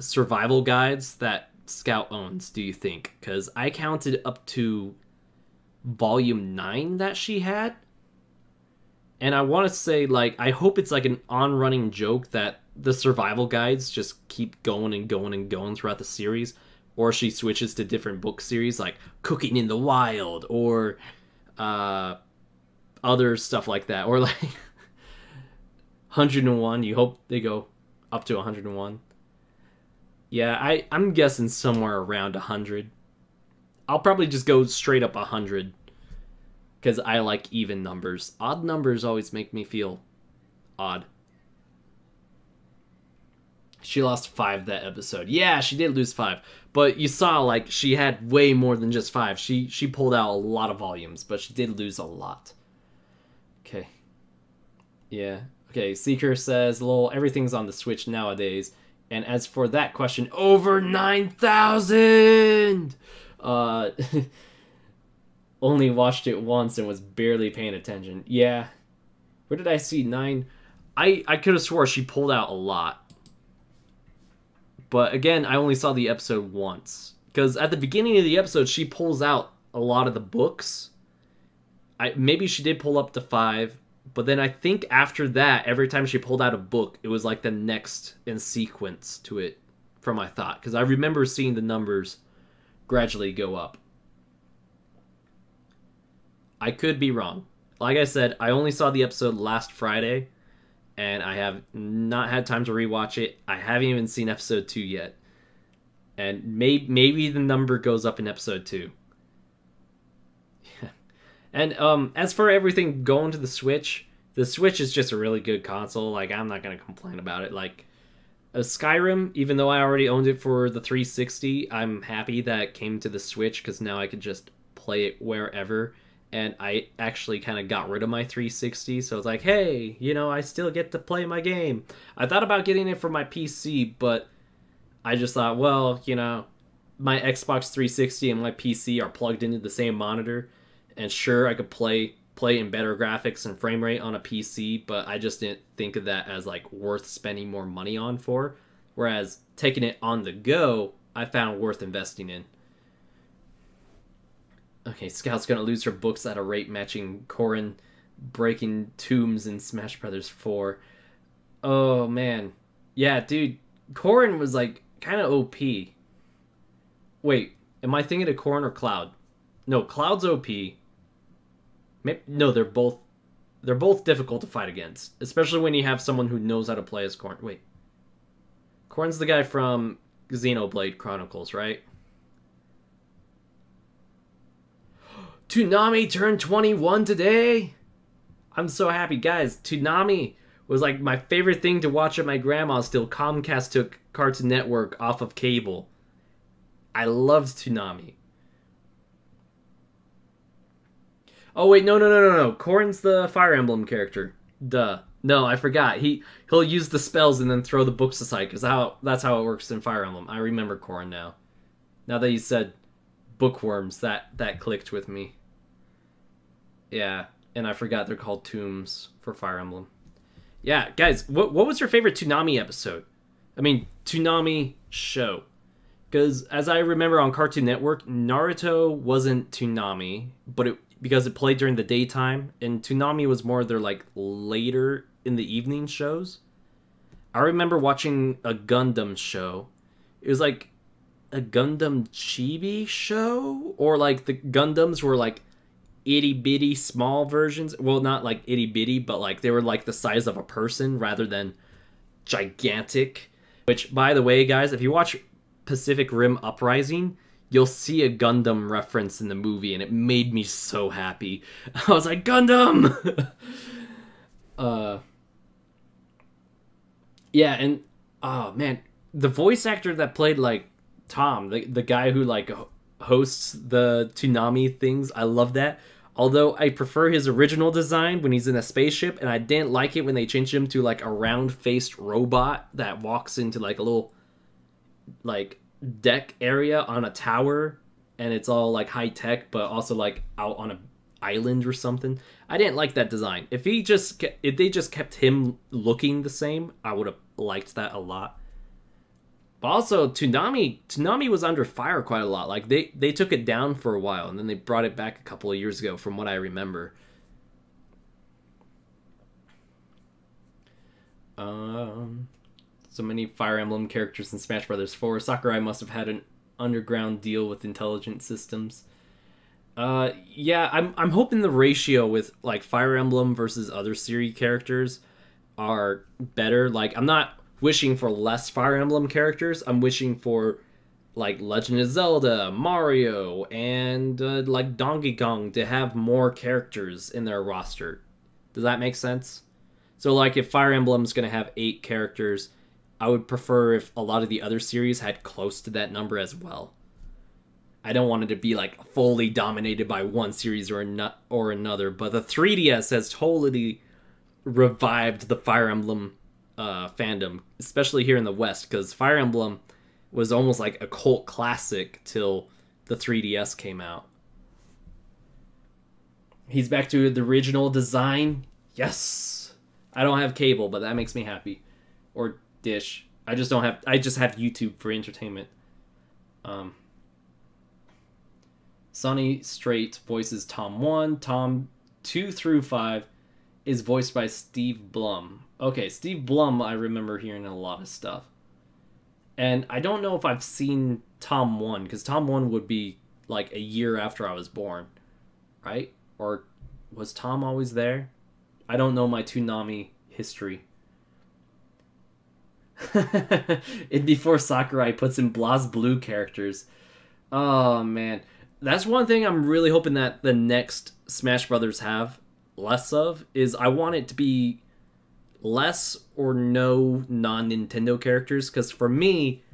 survival guides that Scout owns do you think? Because I counted up to volume 9 that she had. And I want to say, like, I hope it's like an on-running joke that the survival guides just keep going and going and going throughout the series. Or she switches to different book series, like Cooking in the Wild, or other stuff like that. Or like 101, you hope they go up to 101. Yeah, I'm guessing somewhere around 100. I'll probably just go straight up 100. Because I like even numbers. Odd numbers always make me feel odd. She lost 5 that episode. Yeah, she did lose 5. But you saw, like, she had way more than just 5. She pulled out a lot of volumes, but she did lose a lot. Okay. Yeah. Okay, Seeker says, lol, everything's on the Switch nowadays. And as for that question, over 9,000! Only watched it once and was barely paying attention. Yeah. Where did I see 9? I could have swore she pulled out a lot. But again, I only saw the episode once. Because at the beginning of the episode, she pulls out a lot of the books. Maybe she did pull up to 5. But then I think after that, every time she pulled out a book, it was like the next in sequence to it from my thought. Because I remember seeing the numbers gradually go up. I could be wrong. Like I said, I only saw the episode last Friday, and I have not had time to rewatch it. I haven't even seen episode 2 yet. And maybe the number goes up in episode 2. And as for everything going to the Switch is just a really good console. Like, I'm not gonna complain about it. Like, Skyrim, even though I already owned it for the 360, I'm happy that it came to the Switch because now I could just play it wherever. And I actually kind of got rid of my 360, so it's like, hey, you know, I still get to play my game. I thought about getting it for my PC, but I just thought, well, you know, my Xbox 360 and my PC are plugged into the same monitor, and sure, I could play in better graphics and frame rate on a PC, but I just didn't think of that as like worth spending more money on for. Whereas taking it on the go, I found worth investing in. Okay, Scout's gonna lose her books at a rate matching Corrin breaking tombs in Smash Brothers 4. Oh man. Yeah, dude, Corrin was like kind of OP. Wait, am I thinking of Corrin or Cloud? No, Cloud's OP. No, they're both difficult to fight against, especially when you have someone who knows how to play as Corrin. Wait. Corrin's the guy from Xenoblade Chronicles, right? Toonami turned 21 today. I'm so happy, guys. Toonami was like my favorite thing to watch at my grandma's till Comcast took Cartoon Network off of cable. I loved Toonami. Oh wait, no. Corrin's the Fire Emblem character. Duh. No, I forgot. He'll use the spells and then throw the books aside because that's how it works in Fire Emblem. I remember Corrin now. Now that you said bookworms, that clicked with me. Yeah, and I forgot they're called tombs for Fire Emblem. Yeah, guys, what was your favorite Toonami episode? I mean, Toonami show. Because as I remember on Cartoon Network, Naruto wasn't Toonami, but because it played during the daytime, and Toonami was more their like later in the evening shows. I remember watching a Gundam show. It was like a Gundam chibi show, or like the Gundams were like itty bitty small versions. Well, not like itty bitty, but like they were like the size of a person rather than gigantic. Which, by the way, guys, if you watch Pacific Rim Uprising, you'll see a Gundam reference in the movie, and it made me so happy. I was like, Gundam! Yeah, and oh man, the voice actor that played like Tom, the guy who like hosts the Toonami things, I love that. Although I prefer his original design when he's in a spaceship, and I didn't like it when they changed him to like a round-faced robot that walks into like a little like deck area on a tower, and it's all like high tech, but also like out on an island or something. I didn't like that design. If they just kept him looking the same, I would have liked that a lot. But also, Toonami was under fire quite a lot. Like, they took it down for a while, and then they brought it back a couple of years ago, from what I remember. So many Fire Emblem characters in Smash Brothers 4. Sakurai must have had an underground deal with intelligent systems. Yeah, I'm hoping the ratio with, like, Fire Emblem versus other series characters are better. Like, I'm not wishing for less Fire Emblem characters. I'm wishing for like Legend of Zelda, Mario, and like Donkey Kong to have more characters in their roster. Does that make sense? So like if Fire Emblem's gonna have 8 characters, I would prefer if a lot of the other series had close to that number as well. I don't want it to be like fully dominated by one series or another, but the 3DS has totally revived the Fire Emblem fandom, especially here in the West, because Fire Emblem was almost like a cult classic till the 3DS came out. He's back to the original design. Yes! I don't have cable, but that makes me happy. Or Dish. I just have YouTube for entertainment. Sonny Strait voices Tom 1. Tom 2 through 5 is voiced by Steve Blum. Okay, Steve Blum, I remember hearing a lot of stuff. And I don't know if I've seen Tom 1, because Tom 1 would be like a year after I was born, right? Or was Tom always there? I don't know my Toonami history. And before Sakurai puts in BlazBlue characters. Oh, man. That's one thing I'm really hoping that the next Smash Brothers have less of, is I want it to be less or no non-Nintendo characters, because for me,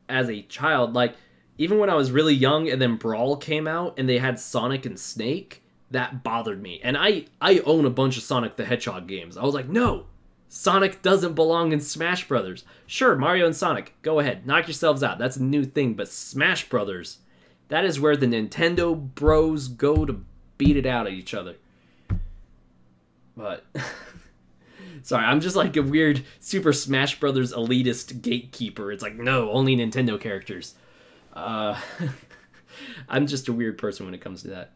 as a child, like, even when I was really young and then Brawl came out and they had Sonic and Snake, that bothered me. And I own a bunch of Sonic the Hedgehog games. I was like, no, Sonic doesn't belong in Smash Brothers. Sure, Mario and Sonic, go ahead, knock yourselves out. That's a new thing, but Smash Brothers, that is where the Nintendo bros go to beat it out at each other. But, sorry, I'm just like a weird Super Smash Brothers elitist gatekeeper. It's like, no, only Nintendo characters. I'm just a weird person when it comes to that.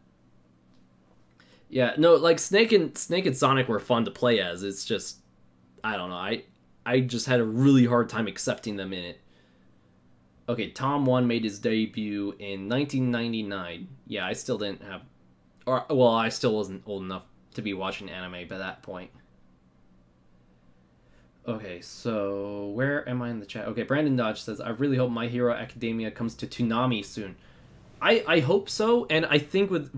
Yeah, no, like Snake and Sonic were fun to play as. It's just, I don't know. I just had a really hard time accepting them in it. Okay, Tom 1 made his debut in 1999. Yeah, I still didn't have, or well, I still wasn't old enough to be watching anime by that point. Okay, so where am I in the chat? Okay, Brandon Dodge says, I really hope My Hero Academia comes to Toonami soon. I hope so, and I think with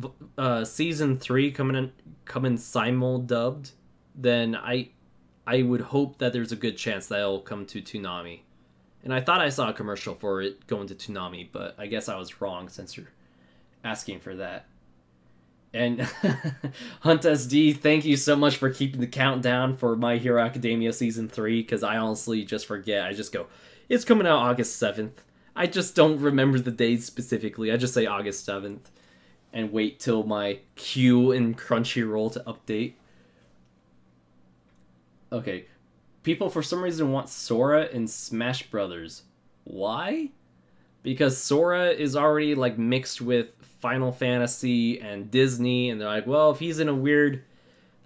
season 3 coming simul-dubbed, then I would hope that there's a good chance that it'll come to Toonami. And I thought I saw a commercial for it going to Toonami, but I guess I was wrong since you're asking for that. And Hunt SD, thank you so much for keeping the countdown for My Hero Academia Season 3, because I honestly just forget. I just go, it's coming out August 7th. I just don't remember the days specifically. I just say August 7th and wait till my queue in Crunchyroll to update. Okay. People for some reason want Sora in Smash Brothers. Why? Because Sora is already like mixed with Final Fantasy and Disney, and they're like, well, if he's in a weird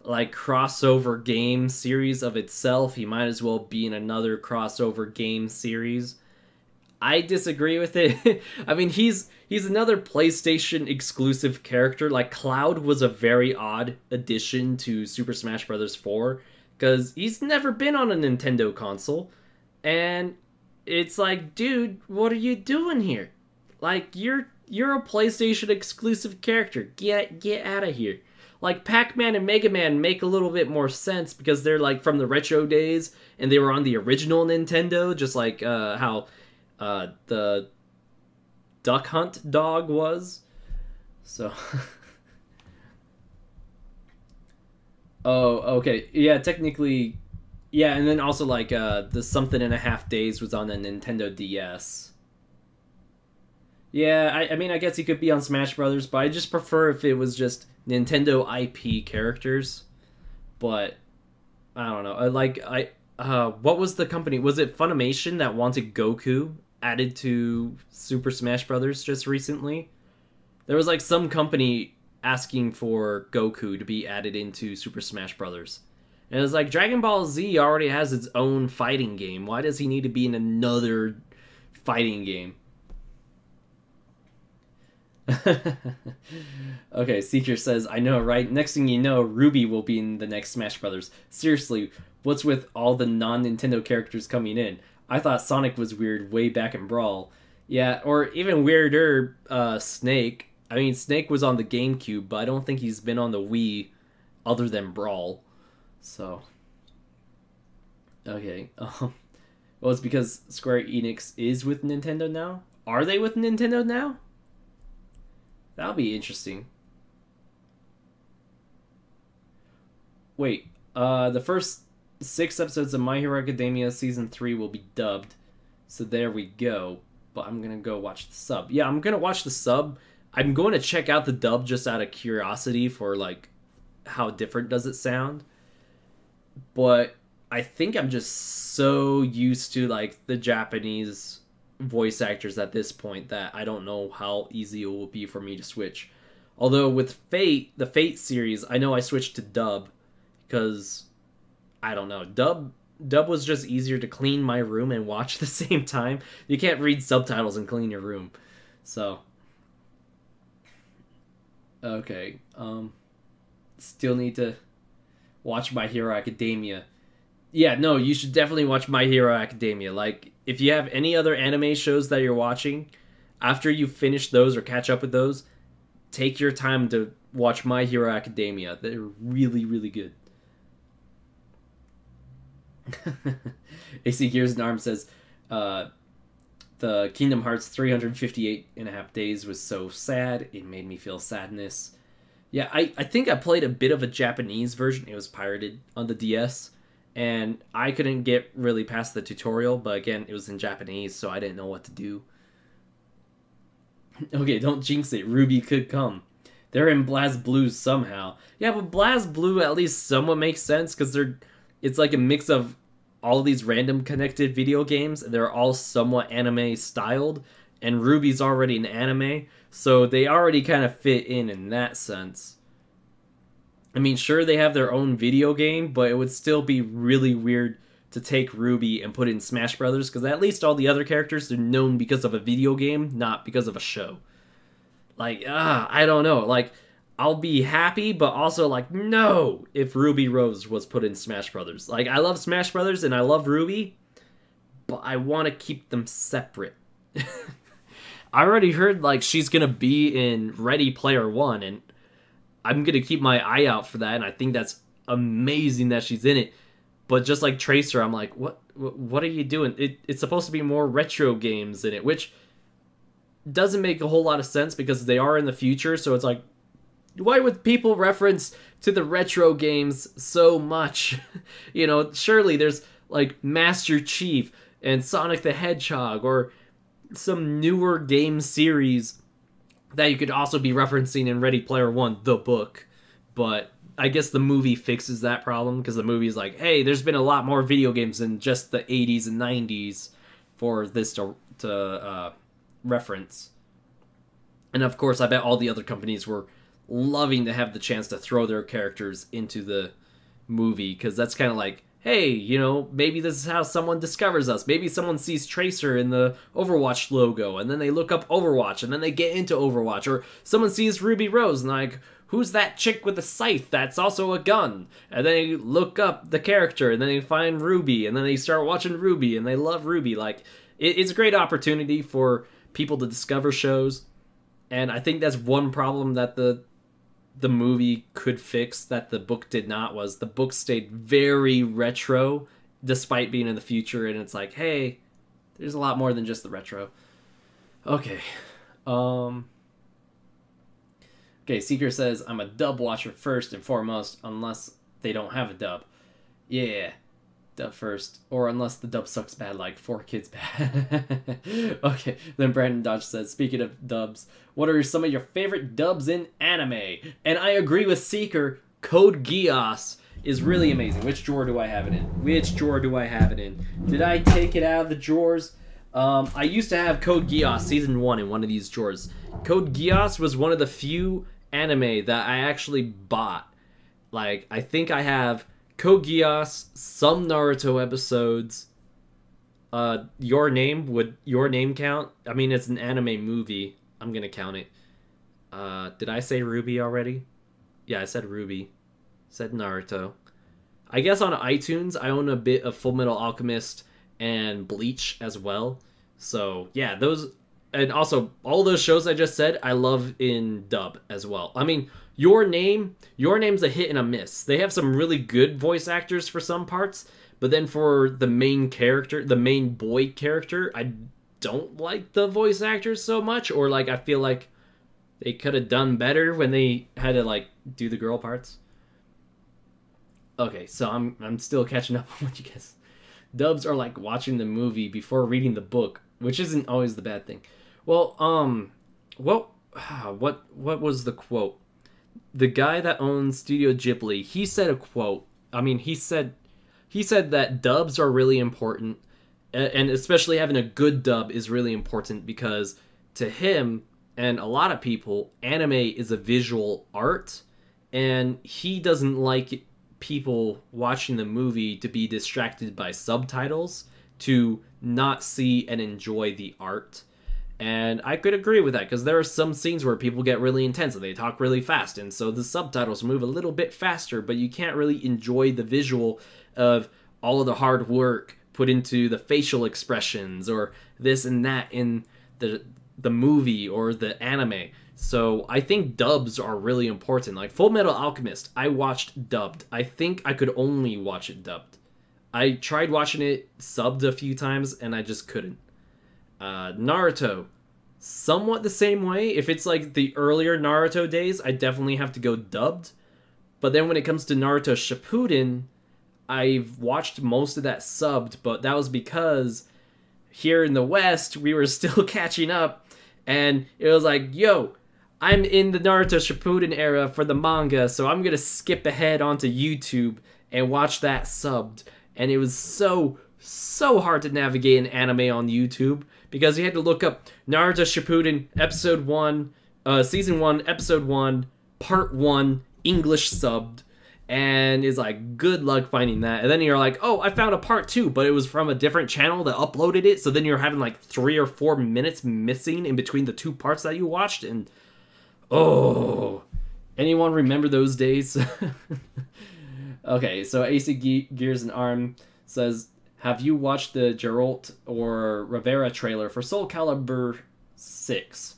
like crossover game series of itself, he might as well be in another crossover game series. I disagree with it. I mean, he's another PlayStation exclusive character. Like, Cloud was a very odd addition to Super Smash Bros. 4, because he's never been on a Nintendo console. And it's like, dude, what are you doing here? Like, you're a PlayStation exclusive character. Get out of here. Like, Pac-Man and Mega Man make a little bit more sense because they're like from the retro days and they were on the original Nintendo, just like how the Duck Hunt dog was. So oh, okay. Yeah, technically, yeah, and then also like the Something and a Half Days was on the Nintendo DS. Yeah, I mean, I guess he could be on Smash Brothers, but I just prefer if it was just Nintendo IP characters. But I don't know. What was the company? Was it Funimation that wanted Goku added to Super Smash Brothers just recently? There was like some company asking for Goku to be added into Super Smash Brothers. And it was like, Dragon Ball Z already has its own fighting game. Why does he need to be in another fighting game? Okay, Seeker says, I know, right? Next thing you know, Ruby will be in the next Smash Brothers. Seriously, what's with all the non-Nintendo characters coming in? I thought Sonic was weird way back in Brawl. Yeah, or even weirder, Snake. I mean, Snake was on the GameCube, but I don't think he's been on the Wii other than Brawl. So, okay. Well, it's because Square Enix is with Nintendo now? Are they with Nintendo now? That'll be interesting. Wait, the first 6 episodes of My Hero Academia Season 3 will be dubbed. So there we go. But I'm gonna go watch the sub. Yeah, I'm gonna watch the sub. I'm going to check out the dub just out of curiosity for, like, how different does it sound. But I think I'm just so used to, like, the Japanese voice actors at this point that I don't know how easy it will be for me to switch. Although with Fate, the Fate series, I know I switched to dub because, I don't know, dub was just easier to clean my room and watch at the same time. You can't read subtitles and clean your room. So, okay, still need to watch My Hero Academia. Yeah, no, you should definitely watch My Hero Academia. Like, if you have any other anime shows that you're watching, after you finish those or catch up with those, take your time to watch My Hero Academia. They're really, really good. AC Gears and Arm says, the Kingdom Hearts 358 and a half days was so sad. It made me feel sadness. Yeah, I think I played a bit of a Japanese version. It was pirated on the DS. And I couldn't get really past the tutorial. But again, it was in Japanese, so I didn't know what to do. Okay, don't jinx it. Ruby could come. They're in BlazBlue somehow. Yeah, but BlazBlue at least somewhat makes sense. Because it's like a mix of all these random connected video games. They're all somewhat anime styled. And Ruby's already an anime. So they already kind of fit in that sense. I mean, sure, they have their own video game, but it would still be really weird to take Ruby and put it in Smash Brothers, because at least all the other characters are known because of a video game, not because of a show. Like, I don't know. Like, I'll be happy, but also like, no, if Ruby Rose was put in Smash Brothers. Like, I love Smash Brothers and I love Ruby, but I want to keep them separate. I already heard, like, she's going to be in Ready Player One, and I'm going to keep my eye out for that, and I think that's amazing that she's in it. But just like Tracer, I'm like, what are you doing? It's supposed to be more retro games in it, which doesn't make a whole lot of sense because they are in the future, so it's like, why would people reference to the retro games so much? You know, surely there's, like, Master Chief and Sonic the Hedgehog, or some newer game series that you could also be referencing in Ready Player One, the book. But I guess the movie fixes that problem, because the movie's like, hey, there's been a lot more video games than just the 80s and 90s for this to reference. And of course, I bet all the other companies were loving to have the chance to throw their characters into the movie, because that's kind of like, hey, you know, maybe this is how someone discovers us. Maybe someone sees Tracer in the Overwatch logo, and then they look up Overwatch, and then they get into Overwatch. Or someone sees Ruby Rose, and like, who's that chick with a scythe that's also a gun? And then they look up the character, and then they find Ruby, and then they start watching Ruby, and they love Ruby. Like, it's a great opportunity for people to discover shows, and I think that's one problem that the movie could fix that the book did not, was the book stayed very retro despite being in the future, and it's like, hey, there's a lot more than just the retro. Okay. Okay, Seeker says, I'm a dub watcher first and foremost, unless they don't have a dub. Yeah, dub first. Or unless the dub sucks bad, like 4Kids Bad. Okay, then Brandon Dodge says, speaking of dubs, what are some of your favorite dubs in anime? And I agree with Seeker, Code Geass is really amazing. Which drawer do I have it in? Which drawer do I have it in? Did I take it out of the drawers? I used to have Code Geass Season 1 in one of these drawers. Code Geass was one of the few anime that I actually bought. Like, I think I have Code Geass, some Naruto episodes. Your Name, would Your Name count? I mean, it's an anime movie. I'm gonna count it. Did I say Ruby already? Yeah, I said Ruby. Said Naruto. I guess on iTunes, I own a bit of Full Metal Alchemist and Bleach as well. So, yeah, those... And also, all those shows I just said, I love in dub as well. I mean, Your Name's a hit and a miss. They have some really good voice actors for some parts, but then for the main character, the main boy character, I don't like the voice actors so much, or like I feel like they could have done better when they had to like do the girl parts. Okay, so I'm still catching up on what you guys. Dubs are like watching the movie before reading the book, which isn't always the bad thing. Well, what was the quote? The guy that owns Studio Ghibli, he said a quote. I mean, he said that dubs are really important, and especially having a good dub is really important, because to him and a lot of people, anime is a visual art, and he doesn't like people watching the movie to be distracted by subtitles, to not see and enjoy the art. And I could agree with that, because there are some scenes where people get really intense and they talk really fast, and so the subtitles move a little bit faster, but you can't really enjoy the visual of all of the hard work put into the facial expressions or this and that in the movie or the anime. So I think dubs are really important. Like Full Metal Alchemist, I watched dubbed. I think I could only watch it dubbed. I tried watching it subbed a few times and I just couldn't. Naruto, somewhat the same way. If it's like the earlier Naruto days, I definitely have to go dubbed. But then when it comes to Naruto Shippuden, I've watched most of that subbed, but that was because here in the West, we were still catching up, and it was like, yo, I'm in the Naruto Shippuden era for the manga, so I'm gonna skip ahead onto YouTube and watch that subbed. And it was so hard to navigate an anime on YouTube, because you had to look up Naruto Shippuden episode 1, season 1, episode 1, part 1, English subbed, and it's like, good luck finding that. And then you're like, oh, I found a part 2, but it was from a different channel that uploaded it, so then you're having like 3 or 4 minutes missing in between the 2 parts that you watched, and oh, anyone remember those days? Okay, so AC Gears and Arm says, have you watched the Geralt or Rivera trailer for Soul Calibur 6?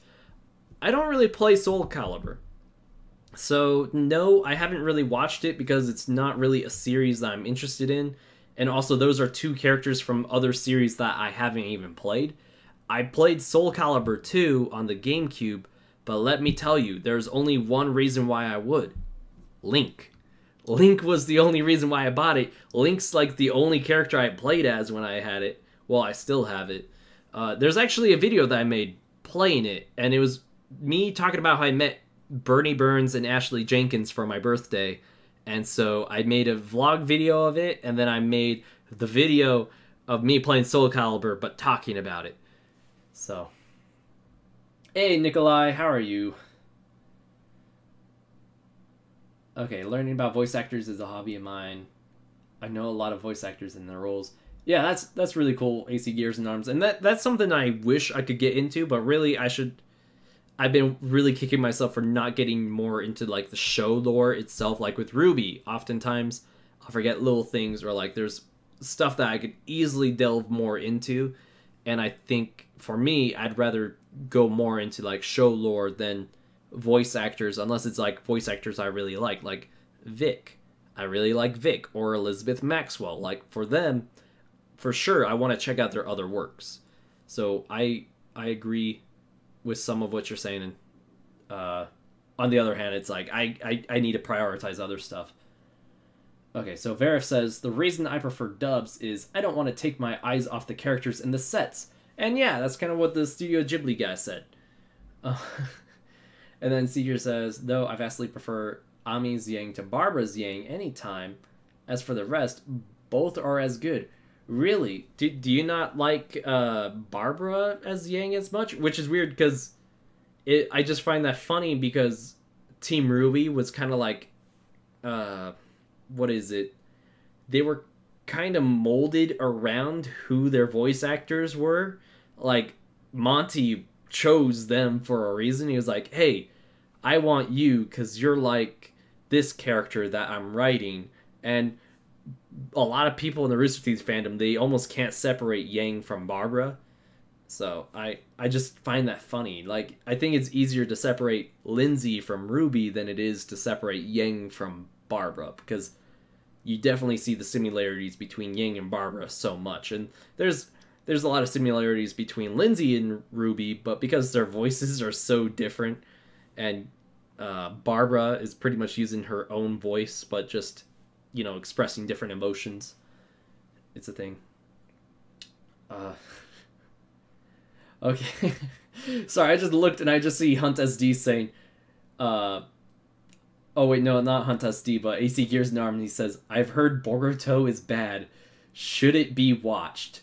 I don't really play Soul Calibur. So, no, I haven't really watched it because it's not really a series that I'm interested in. And also, those are 2 characters from other series that I haven't even played. I played Soul Calibur 2 on the GameCube, but let me tell you, there's only one reason why I would. Link. Link was the only reason why I bought it. Link's like the only character I played as when I had it. Well, I still have it. There's actually a video that I made playing it, and it was me talking about how I met Bernie Burns and Ashley Jenkins for my birthday. And so I made a vlog video of it, and then I made the video of me playing Soul Calibur, but talking about it. So, hey Nikolai, how are you? Okay, learning about voice actors is a hobby of mine. I know a lot of voice actors in their roles. Yeah, that's really cool, AC Gears and Arms. And that's something I wish I could get into, but really I've been really kicking myself for not getting more into like the show lore itself. Like with Ruby, oftentimes I'll forget little things, or like there's stuff that I could easily delve more into. And I think for me, I'd rather go more into like show lore than voice actors, unless it's like voice actors I really like Vic. I really like Vic, or Elizabeth Maxwell. Like for them, for sure, I want to check out their other works. So I agree with some of what you're saying, and on the other hand, it's like I need to prioritize other stuff. Okay, so Verif says, the reason I prefer dubs is I don't want to take my eyes off the characters in the sets. And yeah, that's kind of what the Studio Ghibli guy said. And then Seeger says, though I vastly prefer Ami's Yang to Barbara's Yang anytime. As for the rest, both are as good. Really? Do you not like Barbara as Yang as much? Which is weird, because I just find that funny, because Team Ruby was kind of like, what is it? They were kind of molded around who their voice actors were. Like, Monty chose them for a reason. He was like, hey, I want you because you're like this character that I'm writing. And a lot of people in the Rooster Teeth fandom, they almost can't separate Yang from Barbara. So I just find that funny. Like, I think it's easier to separate Lindsay from Ruby than it is to separate Yang from Barbara, because you definitely see the similarities between Yang and Barbara so much. And there's a lot of similarities between Lindsay and Ruby, but because their voices are so different, and Barbara is pretty much using her own voice, but just, you know, expressing different emotions. It's a thing. Okay. Sorry, I just looked and I just see Hunt SD saying, oh wait, no, not Hunt SD, but AC Gears and Arm, and he says, I've heard Boruto is bad. Should it be watched?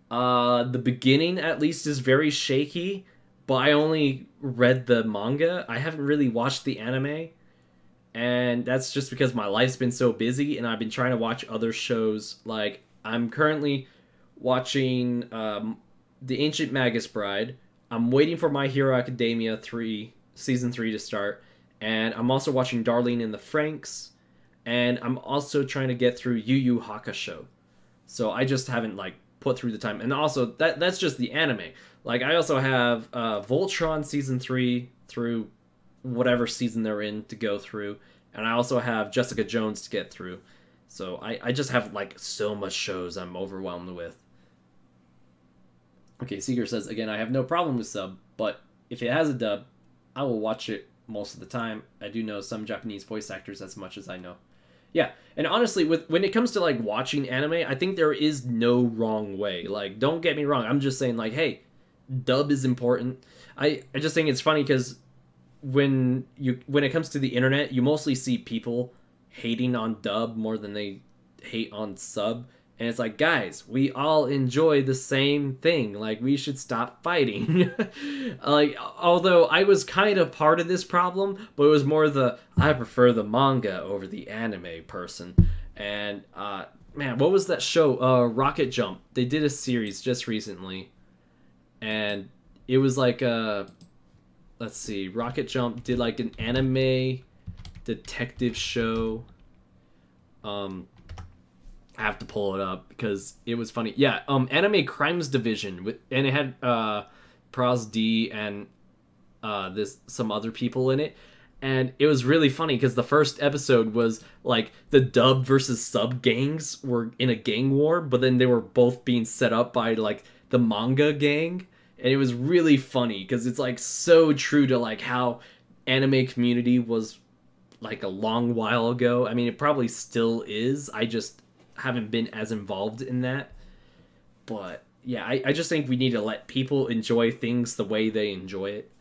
The beginning, at least, is very shaky, but I only read the manga. I haven't really watched the anime, and that's just because my life's been so busy, and I've been trying to watch other shows. Like, I'm currently watching The Ancient Magus Bride. I'm waiting for My Hero Academia Season 3 to start, and I'm also watching Darling in the Franxx, and I'm also trying to get through Yu Yu Hakusho. So I just haven't, like, put through the time. And also, that's just the anime. Like, I also have Voltron Season 3 through whatever season they're in to go through, and I also have Jessica Jones to get through. So I just have like so much shows I'm overwhelmed with. Okay, Seeker says, again, I have no problem with sub, but if it has a dub, I will watch it most of the time. I do know some Japanese voice actors as much as I know. Yeah, and honestly, when it comes to like watching anime, I think there is no wrong way. Like, don't get me wrong. I'm just saying, like, hey, dub is important. I just think it's funny because when it comes to the internet, you mostly see people hating on dub more than they hate on sub. And it's like, guys, we all enjoy the same thing. Like, we should stop fighting. Like, although I was kind of part of this problem, but it was more I prefer the manga over the anime person. And, man, what was that show? Rocket Jump. They did a series just recently. And it was like, let's see, Rocket Jump did like an anime detective show. I have to pull it up because it was funny. Yeah, Anime Crimes Division, and it had Pros D and some other people in it, and it was really funny because the first episode was like the dub versus sub gangs were in a gang war, but then they were both being set up by like the manga gang, and it was really funny because it's like so true to like how anime community was like a long while ago. I mean, it probably still is. I just haven't been as involved in that. But yeah, I just think we need to let people enjoy things the way they enjoy it.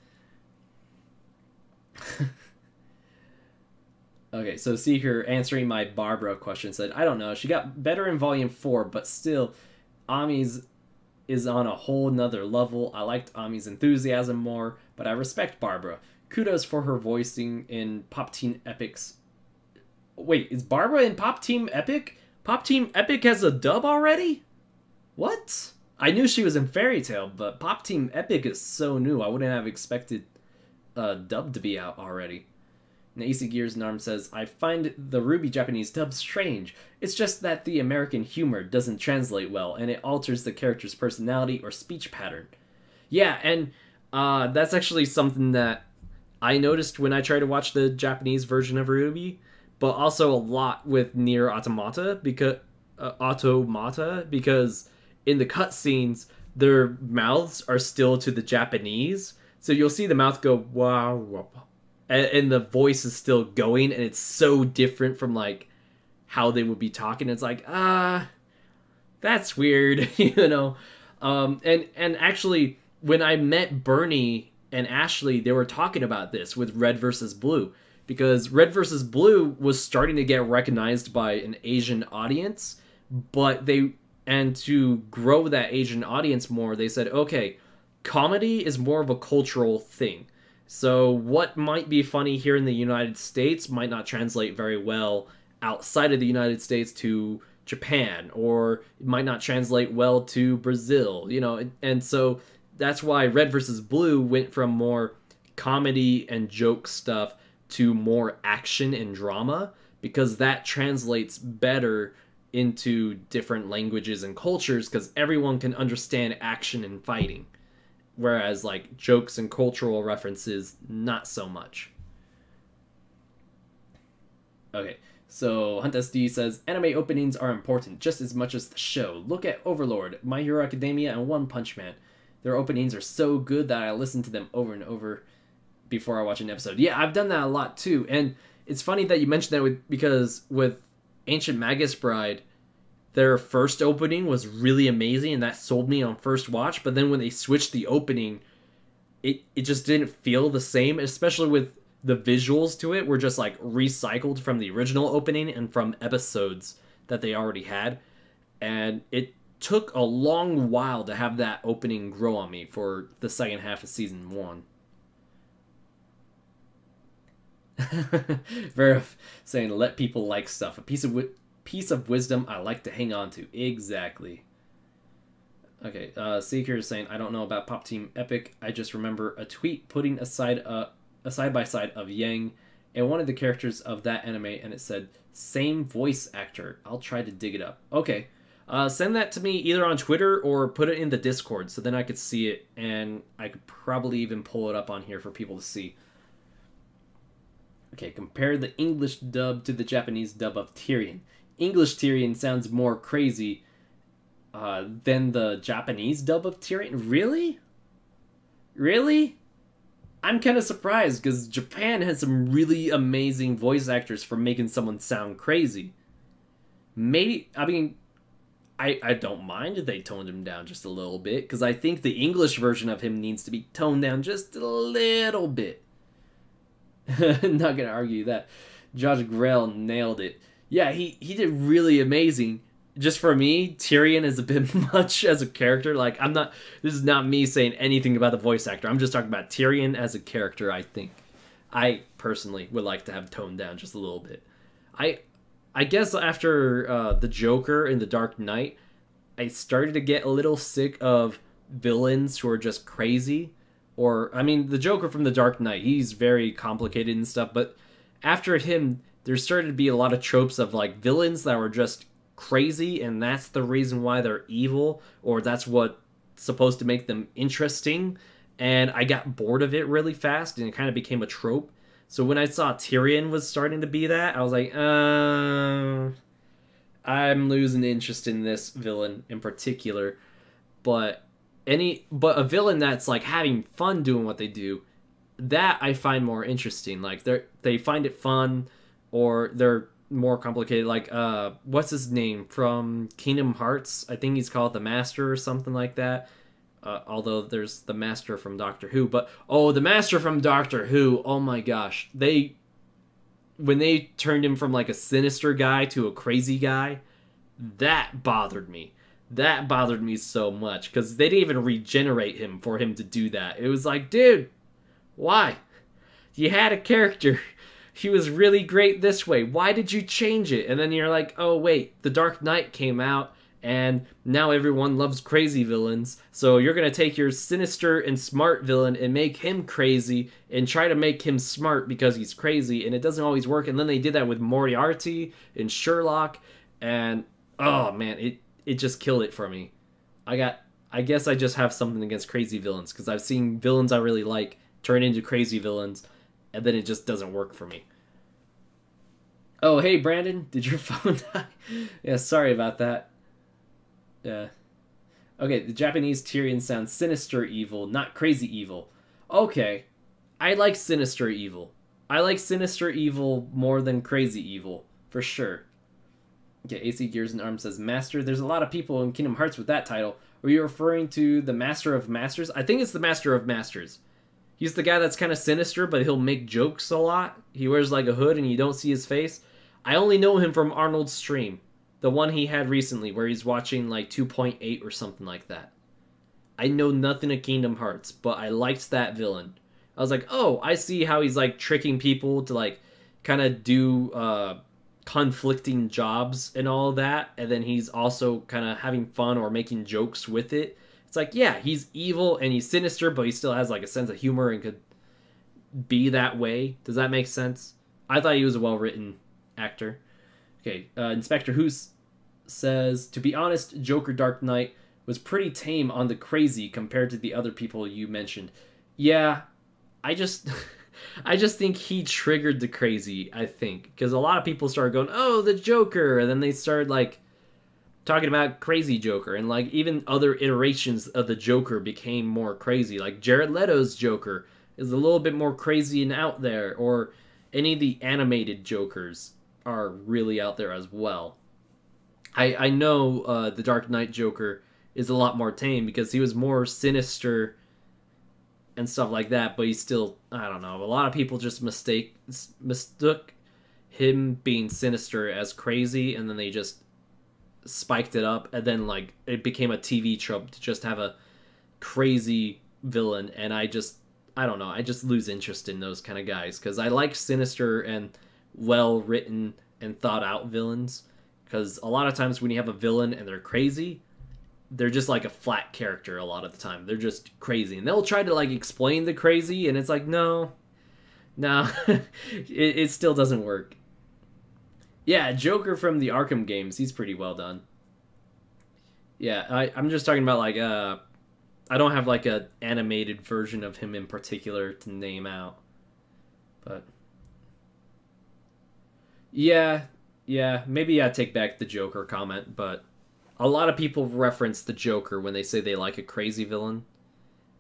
Okay, so Seeker answering my Barbara question said, I don't know, she got better in volume 4, but still Ami's is on a whole nother level. I liked Ami's enthusiasm more, but I respect Barbara. Kudos for her voicing in Pop Team Epic's... Wait, is Barbara in Pop Team Epic? Pop Team Epic has a dub already? What? I knew she was in Fairy Tail, but Pop Team Epic is so new. I wouldn't have expected dub to be out already. And AC Gears Narm says, I find the Ruby Japanese dub strange. It's just that the American humor doesn't translate well, and it alters the character's personality or speech pattern. Yeah, and that's actually something that I noticed when I tried to watch the Japanese version of Ruby, but also a lot with Nier Automata, because in the cutscenes, their mouths are still to the Japanese. So you'll see the mouth go, wow, and the voice is still going, and it's so different from, like, how they would be talking. It's like, that's weird, you know? And actually, when I met Bernie and Ashley, they were talking about this with Red vs. Blue. Because Red vs. Blue was starting to get recognized by an Asian audience, but to grow that Asian audience more, they said, okay, comedy is more of a cultural thing. So what might be funny here in the United States might not translate very well outside of the United States to Japan, or it might not translate well to Brazil, you know, and so that's why Red vs. Blue went from more comedy and joke stuff to more action and drama, because that translates better into different languages and cultures, because everyone can understand action and fighting, whereas like jokes and cultural references, not so much. Okay, so Hunt SD says, anime openings are important just as much as the show. Look at Overlord, My Hero Academia, and One Punch Man. Their openings are so good that I listen to them over and over before I watch an episode. Yeah, I've done that a lot too. And it's funny that you mentioned that because with Ancient Magus Bride, their first opening was really amazing, and that sold me on first watch. But then when they switched the opening, it just didn't feel the same, especially with the visuals to it were just like recycled from the original opening and from episodes that they already had. And it took a long while to have that opening grow on me for the second half of season 1. Verif saying, let people like stuff. A piece of wisdom I like to hang on to. Exactly. Okay, Seeker is saying, I don't know about Pop Team Epic. I just remember a tweet putting a side-by-side of Yang and one of the characters of that anime, and it said, same voice actor. I'll try to dig it up. Okay. Send that to me either on Twitter or put it in the Discord, so then I could see it, and I could probably even pull it up on here for people to see. Okay, compare the English dub to the Japanese dub of Tyrion. English Tyrion sounds more crazy than the Japanese dub of Tyrion. Really? Really? I'm kind of surprised because Japan has some really amazing voice actors for making someone sound crazy. Maybe, I mean, I don't mind if they toned him down just a little bit because I think the English version of him needs to be toned down just a little bit. Not gonna argue that. Josh Grell nailed it. Yeah, he did really amazing. Just for me, Tyrion is a bit much as a character. Like, I'm not... This is not me saying anything about the voice actor. I'm just talking about Tyrion as a character, I think. I, personally, would like to have toned down just a little bit. I guess after the Joker in The Dark Knight, I started to get a little sick of villains who are just crazy. Or, I mean, the Joker from The Dark Knight, he's very complicated and stuff. But after him, there started to be a lot of tropes of, like, villains that were just crazy, and that's the reason why they're evil, or that's what's supposed to make them interesting. And I got bored of it really fast, and it kind of became a trope. So when I saw Tyrion was starting to be that, I was like, I'm losing interest in this villain in particular. But a villain that's like having fun doing what they do, that I find more interesting. Like they find it fun, or they're more complicated. Like what's his name from Kingdom Hearts? I think he's called the Master or something like that. Although there's the Master from Doctor Who, but the Master from Doctor Who, oh my gosh, when they turned him from like a sinister guy to a crazy guy, that bothered me. That bothered me so much because they didn't even regenerate him for him to do that. It was like, dude, why? You had a character. He was really great this way. Why did you change it? And then you're like, oh wait, The Dark Knight came out, and now everyone loves crazy villains. So you're going to take your sinister and smart villain and make him crazy and try to make him smart because he's crazy, and it doesn't always work. And then they did that with Moriarty and Sherlock, and oh man, it just killed it for me. I guess I just have something against crazy villains because I've seen villains I really like turn into crazy villains, and then it just doesn't work for me. Oh, hey, Brandon, did your phone die? Yeah, sorry about that. Yeah. Okay, the Japanese Tyrion sounds sinister evil, not crazy evil. Okay, I like sinister evil. I like sinister evil more than crazy evil, for sure. Okay, AC Gears and Arms says, Master, there's a lot of people in Kingdom Hearts with that title. Were you referring to the Master of Masters? I think it's the Master of Masters. He's the guy that's kind of sinister, but he'll make jokes a lot. He wears like a hood and you don't see his face. I only know him from Arnold's stream. The one he had recently where he's watching like 2.8 or something like that. I know nothing of Kingdom Hearts, but I liked that villain. I was like, oh, I see how he's like tricking people to like kind of do conflicting jobs and all of that. And then he's also kind of having fun or making jokes with it. It's like, yeah, he's evil and he's sinister, but he still has like a sense of humor and could be that way. Does that make sense? I thought he was a well-written actor. Okay, Inspector Who's says, to be honest, Joker Dark Knight was pretty tame on the crazy compared to the other people you mentioned. Yeah, I just think he triggered the crazy, I think. Because a lot of people started going, oh, the Joker! And then they started, like, talking about crazy Joker. And, like, even other iterations of the Joker became more crazy. Like, Jared Leto's Joker is a little bit more crazy and out there. Or any of the animated Jokers are really out there as well. I know the Dark Knight Joker is a lot more tame because he was more sinister and stuff like that, but he's still, I don't know, a lot of people just mistook him being sinister as crazy, and then they just spiked it up, and then like it became a TV trope to just have a crazy villain, and I don't know, I just lose interest in those kind of guys, because I like sinister and well-written and thought-out villains, because a lot of times when you have a villain and they're crazy, they're just like a flat character a lot of the time. They're just crazy. And they'll try to like explain the crazy, and it's like, no, it still doesn't work. Yeah, Joker from the Arkham games, he's pretty well done. Yeah, I'm just talking about like, I don't have like a animated version of him in particular to name out. But Yeah, yeah, maybe I take back the Joker comment, but a lot of people reference the Joker when they say they like a crazy villain,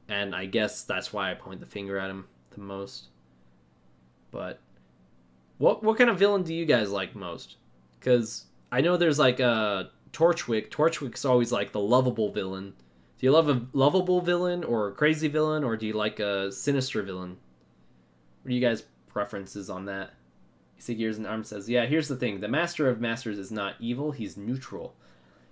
and I guess that's why I point the finger at him the most. But what kind of villain do you guys like most? Because I know there's like a Torchwick. Torchwick's always like the lovable villain. Do you love a lovable villain or a crazy villain, or do you like a sinister villain? What are you guys' preferences on that? You see Gears and Arms says, yeah, here's the thing. The Master of Masters is not evil, he's neutral.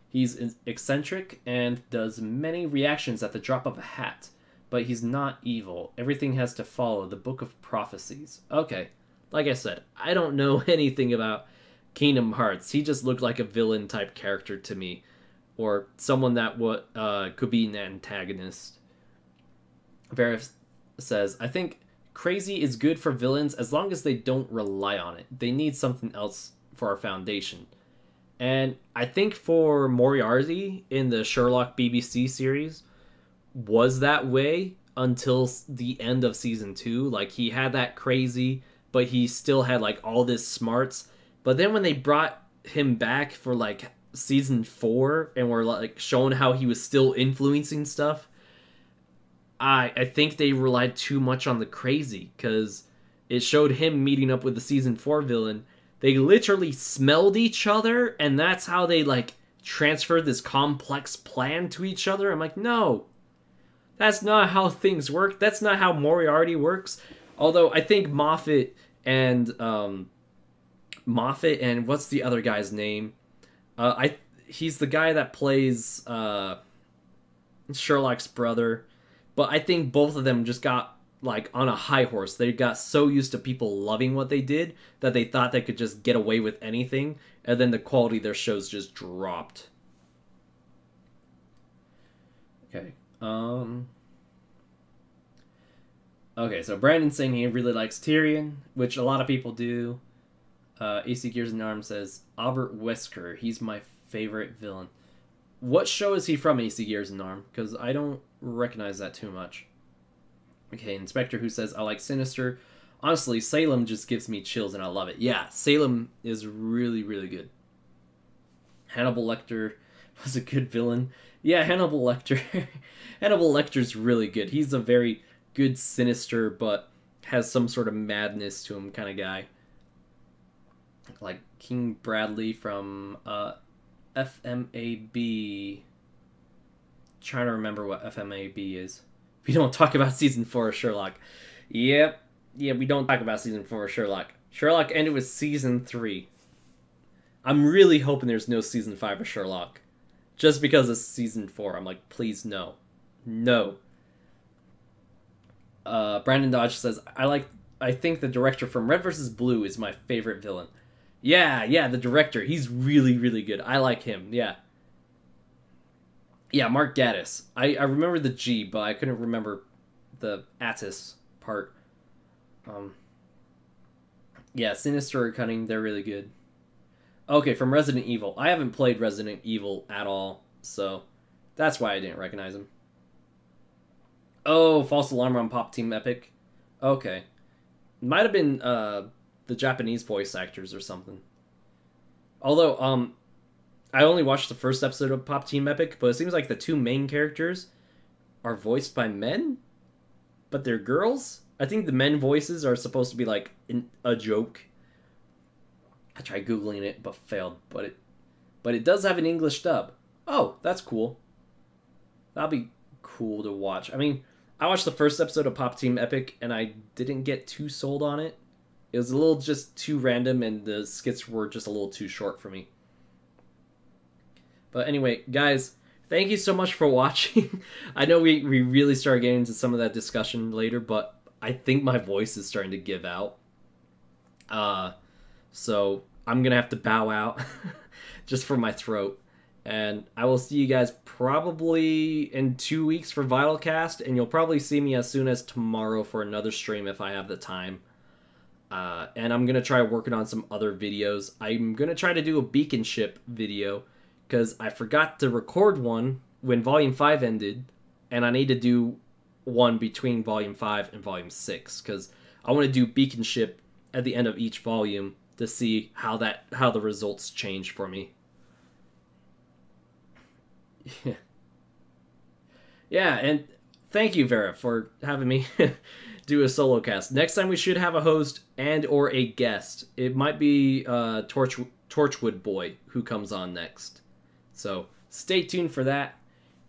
He's eccentric and does many reactions at the drop of a hat. But he's not evil. Everything has to follow the Book of Prophecies. Okay, like I said, I don't know anything about Kingdom Hearts. He just looked like a villain type character to me. Or someone that could be an antagonist. Varif says, I think crazy is good for villains as long as they don't rely on it. They need something else for our foundation. And I think for Moriarty in the Sherlock BBC series was that way until the end of season 2. Like, he had that crazy, but he still had like all this smarts. But then when they brought him back for like season 4 and were like showing how he was still influencing stuff, I think they relied too much on the crazy, because it showed him meeting up with the season 4 villain. They literally smelled each other, and that's how they like transferred this complex plan to each other. I'm like, no, that's not how things work. That's not how Moriarty works. Although I think Moffat and what's the other guy's name? He's the guy that plays Sherlock's brother. But I think both of them just got like on a high horse. They got so used to people loving what they did that they thought they could just get away with anything, and then the quality of their shows just dropped. Okay. Okay, so Brandon's saying he really likes Tyrion, which a lot of people do. AC Gears and Arms says, Albert Wesker, he's my favorite villain. What show is he from, AC Gears and Arms? Because I don't recognize that too much. Okay, Inspector Who says, I like Sinister. Honestly, Salem just gives me chills and I love it. Yeah, Salem is really, really good. Hannibal Lecter was a good villain. Yeah, Hannibal Lecter. Hannibal Lecter's really good. He's a very good Sinister, but has some sort of madness to him kind of guy. Like King Bradley from FMAB. Trying to remember what FMAB is. We don't talk about season 4 of Sherlock. Yep. Yeah, we don't talk about season 4 of Sherlock. Sherlock ended with season 3. I'm really hoping there's no season 5 of Sherlock. Just because it's season 4. I'm like, please no. No. Brandon Dodge says, I think the director from Red vs. Blue is my favorite villain. Yeah, the director. He's really, really good. I like him, yeah. Yeah, Mark Gatiss. I remember the G, but I couldn't remember the Attis part. Yeah, Sinister or Cunning, they're really good. Okay, from Resident Evil. I haven't played Resident Evil at all, so that's why I didn't recognize him. Oh, False Alarm on Pop Team Epic. Okay. Might have been the Japanese voice actors or something. Although, I only watched the first episode of Pop Team Epic, but it seems like the two main characters are voiced by men, but they're girls. I think the men voices are supposed to be like a joke. I tried googling it, but failed. But it does have an English dub. Oh, that's cool. That'll be cool to watch. I mean, I watched the first episode of Pop Team Epic, and I didn't get too sold on it. It was a little just too random, and the skits were just a little too short for me. But anyway, guys, thank you so much for watching. I know we really started getting into some of that discussion later, but I think my voice is starting to give out. So I'm going to have to bow out just for my throat. And I will see you guys probably in 2 weeks for VYTALCast, and you'll probably see me as soon as tomorrow for another stream if I have the time. And I'm going to try working on some other videos. I'm going to try to do a beacon ship video, because I forgot to record one when Volume 5 ended, and I need to do one between Volume 5 and Volume 6, because I want to do Beacon Ship at the end of each volume to see how the results change for me. Yeah, and thank you, Vera, for having me do a solo cast. Next time we should have a host and or a guest. It might be Torchwood Boy who comes on next. So stay tuned for that,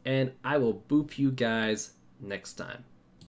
and I will boop you guys next time.